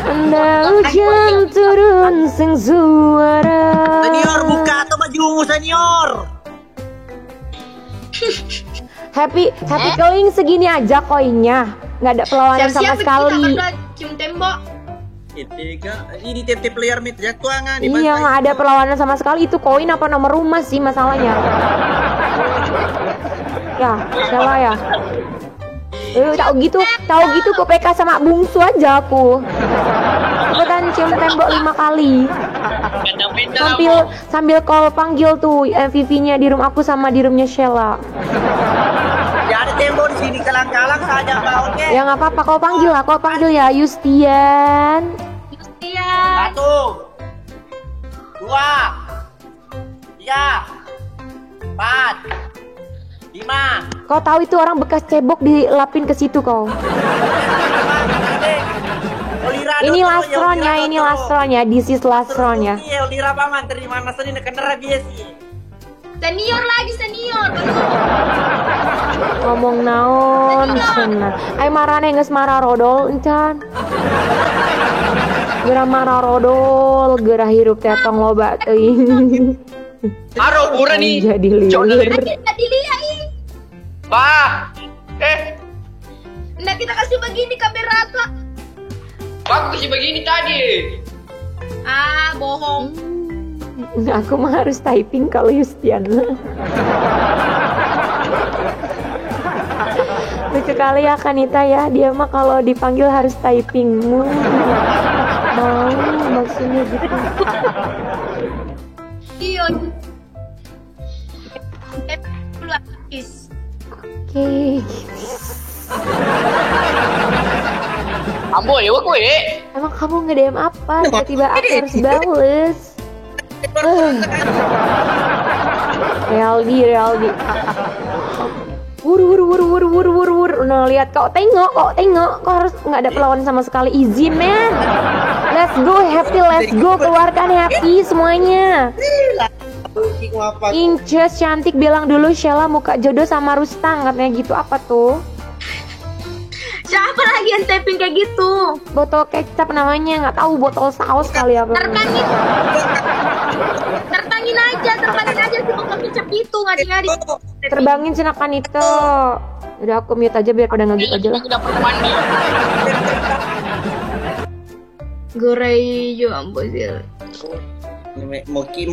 Anda hujan turun sing suara. Senior buka atau bajumu senior. Happy keling segini aja koinnya, nggak ada perlawanan sama sekali. Cium tembok. Ini TT player mid jatuangan. Iya nggak ada perlawanan sama sekali, itu koin apa nomor rumah sih masalahnya. Ya, salah ya. Tahu gitu kok PK sama bungsu aja aku. Ikutan cium tembok 5 kali. Sambil call panggil tuh MVP-nya di room aku sama di roomnya Sheila. Ya ada tembok di sini kalang-kalang saja maunya. Ya nggak apa-apa, kau panggil ya Yustian. 1, 2, 3, 4, 5. Kau tahu itu orang bekas cebok dilapin ke situ kau. Ini lastronnya, this is lastronnya. Iya, Olira paman terima nasa ini kenera biasa. Senior. Ngomong naon cenah. Ai marane geus marah rodol encan. Geura marah rodol, geura hirup teh tong loba teuing. Aro pura nih. Jadi liur. Bah. Nah kita kasih begini kabeh rata. Aku kasih begini tadi. Bohong. Aku mah harus typing kalau Yustian. Lucu kali ya Kanita ya, dia mah kalau dipanggil harus typing. Mau maksudnya gitu. Iya. Oke. Ambo ya kok Emang kamu nge-DM apa? Tiba-tiba aku harus bales. Realdi. Wur. Nah, lihat kau tengok. Kau harus nggak ada perlawanan sama sekali. Easy man. Let's go. Keluarkan happy semuanya. Inces cantik bilang dulu Sheila muka jodoh sama Rustang katanya gitu. Apa tuh? Siapa lagi yang tapping kayak gitu? Botol kecap namanya, nggak tahu botol saus kali apa. Terbangin aja si botol kecap itu ngadi-ngadi. Terbangin cenakan itu. Udah aku mute aja biar pada ngegit aja lah. Gorei jo ambozil. Moki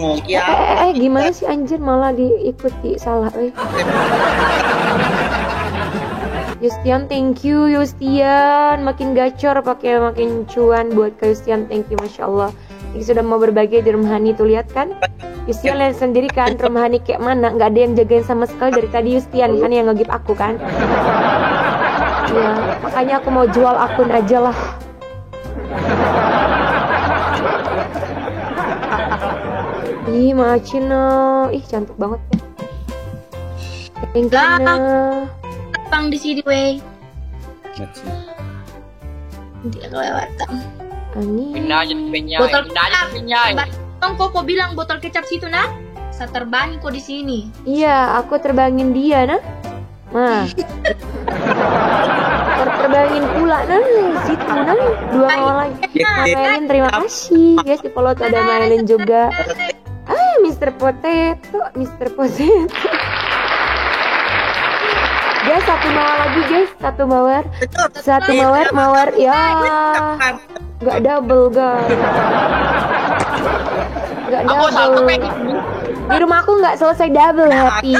gimana sih anjir malah diikuti salah Yustian, thank you Yustian, makin gacor pakai makin cuan buat ke Yustian, thank you masya Allah. Ini sudah mau berbagi di rumah Hani tuh, lihat kan? Yustian lihat sendiri kan rumah Hani kayak mana, nggak ada yang jagain sama sekali dari tadi. Yustian Hani yang ngegip aku kan. Ya makanya aku mau jual akun aja lah. Ih Macina, ih cantik banget ya. Thank you Nah. Bang di sini weh. Dia kelewatan. Ani. Botol kecap. Bang Koko bilang botol kecap situ nah. Saya terbangin kok di sini. Iya, aku terbangin dia nah. Nah. Terbangin pula nah, situ nah. Dua orang lagi. Maylin terima kasih. Guys, di follow tuh ada Maylin juga. Ah, Mr. Potato, Mr. Potato. Guys, satu mawar lagi guys, satu mawar ya. Nggak double guys. Nggak double. Di rumah aku nggak selesai double Happy.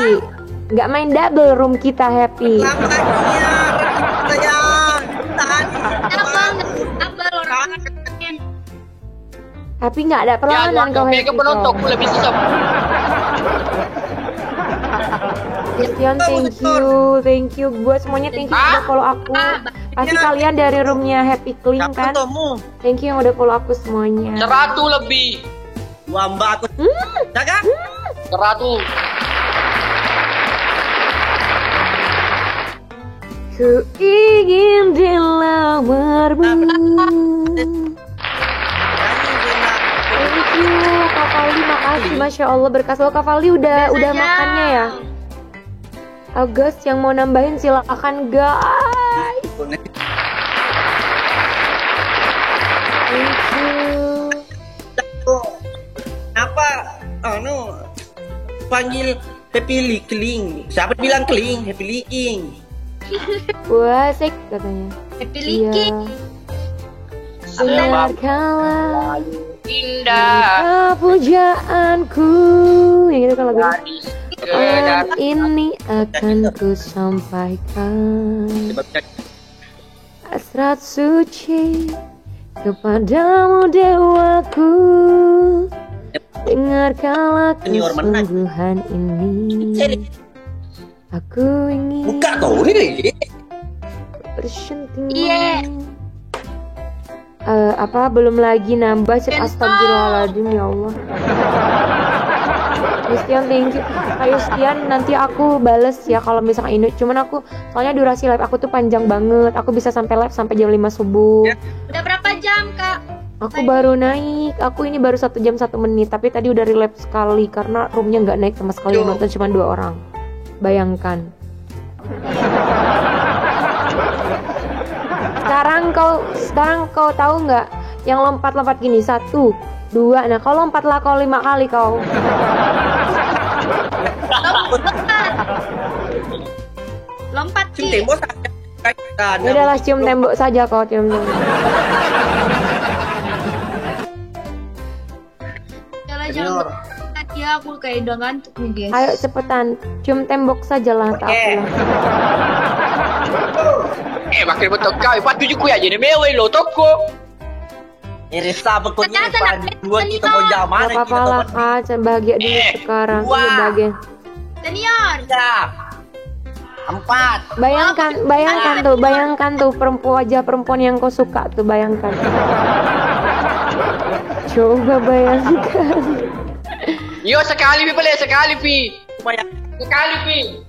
Nggak main double room kita Happy. Happy nggak ada perlawanan kau Happy. Penonton lebih susah. Christian, thank you buat semuanya, thank you udah follow aku. Pasti kalian dari roomnya Happy Clean kan? Thank you yang udah follow aku semuanya. 100 lebih. Wamba aku. Jaga. 100. Ku ingin dilamarmu. Thank you Kak Fali, makasih, Masya Allah berkas lo. Kak Fali udah makannya ya? August yang mau nambahin silakan guys. Thank you. Apa? Panggil Happy Cling. Siapa bilang Cling? Happy Cling. Wah, asik katanya. Happy Linking. Dengarkanlah Indah pujaanku. Yang itu kan lagu. Ini akan ku sampaikan hasrat suci kepadamu dewaku. Dengarkanlah kesungguhan ini. Aku ingin buka tuh ini bersentuhan. Apa belum lagi nambah cek, astagfirullahaladzim ya Allah. Yustian, thank you. Yustian, nanti aku bales ya kalau misalnya ini. Cuman aku soalnya durasi live aku tuh panjang banget. Aku bisa sampai live sampai jam 5 subuh. Udah berapa jam kak? Aku baru naik. Aku ini baru 1 jam 1 menit. Tapi tadi udah relapse sekali karena roomnya nggak naik sama sekali. Yang nonton cuma 2 orang. Bayangkan. Sekarang kau tahu nggak yang lompat gini 1, 2. Nah kau lompatlah kau 5 kali kau. Lompat cium sih. tembok saja. Udahlah cium tembok saja kau, cium tembok. Jangan ya, aku kayak udah ngantuk nih guys. Ayo cepetan, cium tembok sajalah. Tak apalah. Makin betul kau. Patu juga aja nih mewah lo toko. Irisa pokoknya dua kita mau zaman. Gak apa-apa lah kak, bahagia dulu sekarang. Iya bahagia. Senior. 4. Bayangkan tuh perempuan yang kau suka tuh, bayangkan. Coba bayangkan. Yo sekali pi boleh sekali pi. Sekali pi.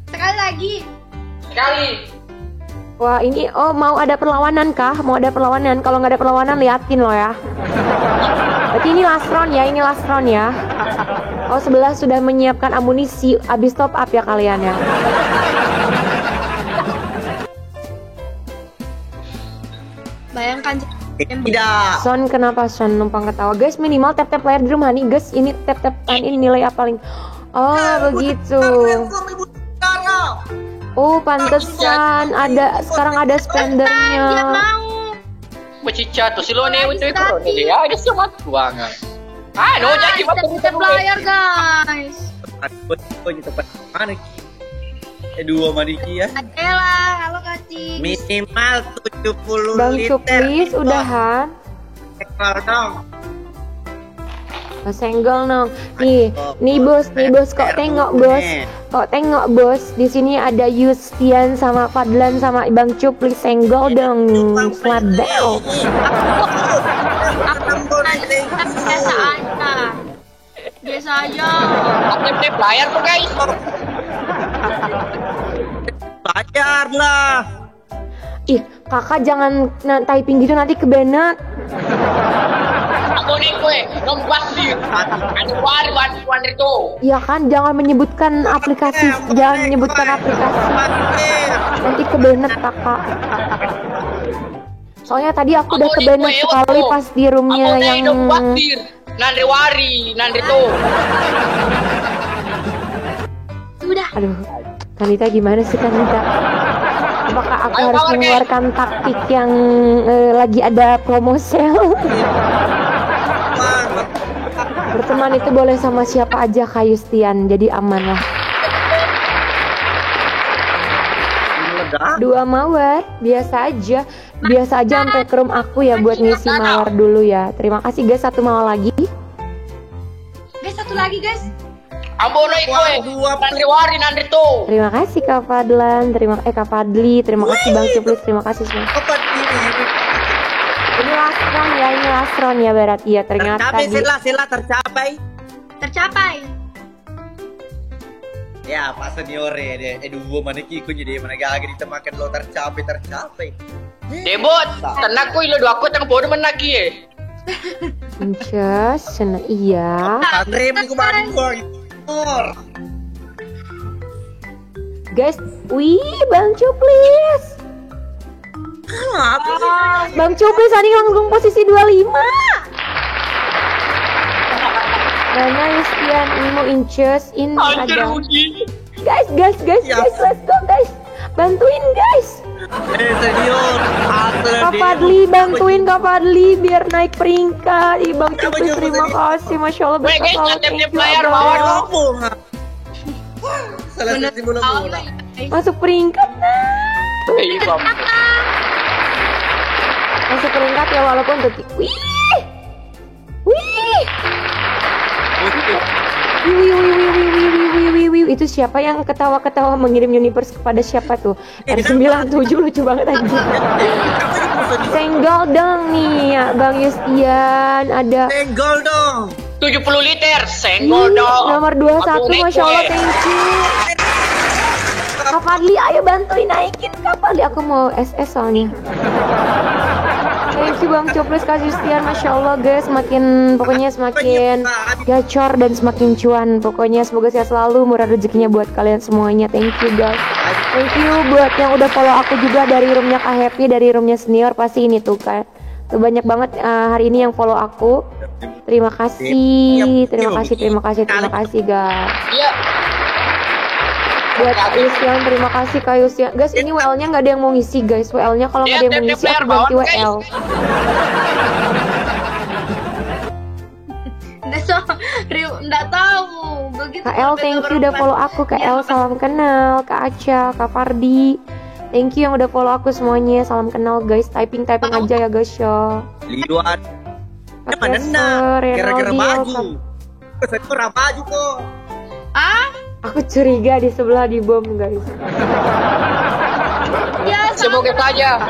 Sekali lagi. Sekali. Wah ini mau ada perlawanan kah? Mau ada perlawanan? Kalau nggak ada perlawanan liatin lo ya. Berarti ini last round ya. Oh sebelah sudah menyiapkan amunisi. Abis top up ya kalian ya. Bayangkan. Tidak. Son kenapa Son numpang ketawa? Guys minimal tap layar di rumah nih guys. Ini tap ini nilai apa paling? Oh begitu. Oh pantesan sekarang ada spendernya. Dia mau. Bercicat tuh silone itu ya ada sama banget. Jadi tap layar guys. Tempat mana Ki? Dua Mariki ya. Adela, halo Kak Cik. Minimal 70 Bang liter. Cuk please udahan. Senggol dong. Nih bos, kok tengok bos. Di sini ada Yustian sama Fadlan sama Bang Cupli, senggol dong. Sladel. Biasa aja. Tip layar tuh guys. Bayar lah. Ih, kakak jangan typing gitu nanti kebenet. Aku nih gue, nombas sih. Ada bantuan itu. Ya kan, jangan menyebutkan aplikasi, nanti kebenet kakak. Soalnya tadi aku udah kebenet sekali pas di roomnya yang Nandri tuh. Sudah. Aduh, Kanita gimana sih Kanita? Apakah aku harus mengeluarkan taktik yang lagi ada promo sale? Berteman itu boleh sama siapa aja Kak Yustian, jadi aman lah. 2 mawar, biasa aja sampai ke room aku ya buat ngisi mawar dulu ya. Terima kasih guys, 1 mawar lagi. Guys, 1 lagi guys. Ambono gue, Nandri tuh. Terima kasih Kak Fadlan, Kak Fadli, terima kasih Bang Cuplis, terima kasih semua. Ini last round ya berarti ya ternyata. Sila tercapai. Ya, Pak Senior deh. Dua mana kikunya dia mana gagak ditemakan lo tercapai. Debot, tenang ku ilo dua aku tang bodoh menaki ya. Just, iya. Rem ku baru Guys, wih Bang Cuplis. Bang Cuplis tadi langsung posisi 25. Nana Yustian Imo Inches in ada. Guys, let's go guys. Bantuin guys. Senior. Kak Fadli, bantuin Kak Fadli biar naik peringkat. Bang Cuplis terima kasih, Masya Allah. Guys, tip layar Salah satu bola. Masuk peringkat Masuk peringkat ya walaupun detik. Wih. Itu siapa yang ketawa-ketawa mengirim universe kepada siapa tuh? R97 lucu banget aja. Senggol dong nih ya, Bang Yustian ada. Senggol dong. 70 liter, senggol dong. Nomor 21, Masya Allah, thank you. Kak Fadli, ayo bantuin naikin Kak Fadli. Aku mau SS soalnya. Thank you Bang Cuplis, Kak Yustian, Masya Allah guys. Pokoknya semakin gacor dan semakin cuan. Pokoknya semoga sehat selalu, murah rezekinya buat kalian semuanya. Thank you guys. Thank you buat yang udah follow aku juga dari roomnya Kak Happy, dari roomnya Senior. Pasti ini tuh kan. Tuh banyak banget hari ini yang follow aku. Terima kasih guys. Iya. Buat Kak Yustian, terima kasih Kak Yustian. Guys, ini WL-nya nggak ada yang mau ngisi guys. WL-nya kalau nggak ada yang mau ngisi aku ganti WL. Nggak tahu. Begitu. Kak El, thank you udah follow aku. Kak El, salam kenal. Kak Aca, Kak Fardi, thank you yang udah follow aku semuanya. Salam kenal guys. Typing aja ya guys ya. Lihat. Mana nak? Gara-gara baju. Saya baju kok. Aku curiga di sebelah di bom guys. Ya, Semoga saja.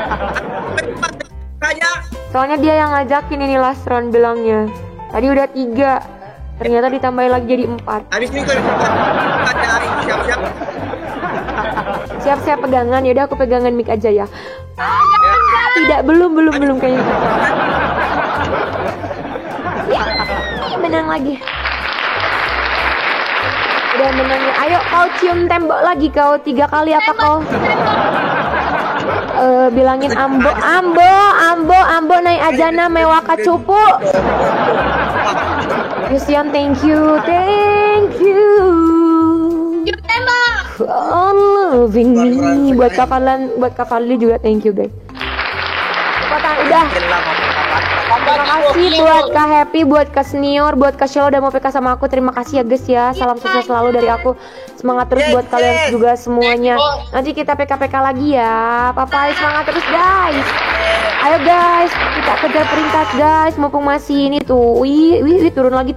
Soalnya dia yang ngajakin ini last round bilangnya. Tadi udah 3, ternyata ditambahin lagi jadi 4. Habis ini ada siap-siap. Siap-siap pegangan, yaudah aku pegangan mic aja ya. Tidak, belum kayaknya. Ya, menang lagi. Udah menangnya. Ayo kau cium tembok lagi kau 3 kali apa kau? Bilangin ambo naik ajana mewah kacupu. Yustian, thank you. Oh, loving me. Buat Kak Fadli juga thank you guys. Udah. Terima kasih kasih buat Kak Happy, buat Kak Senior, buat Kak Shelo udah mau PK sama aku. Terima kasih ya guys ya. Salam sukses selalu dari aku. Semangat terus buat kalian juga semuanya. Nanti kita PK-PK lagi ya. Papai semangat terus guys. Ayo guys, kita kejar peringkat guys. Mumpung masih ini tuh. Wih, turun lagi.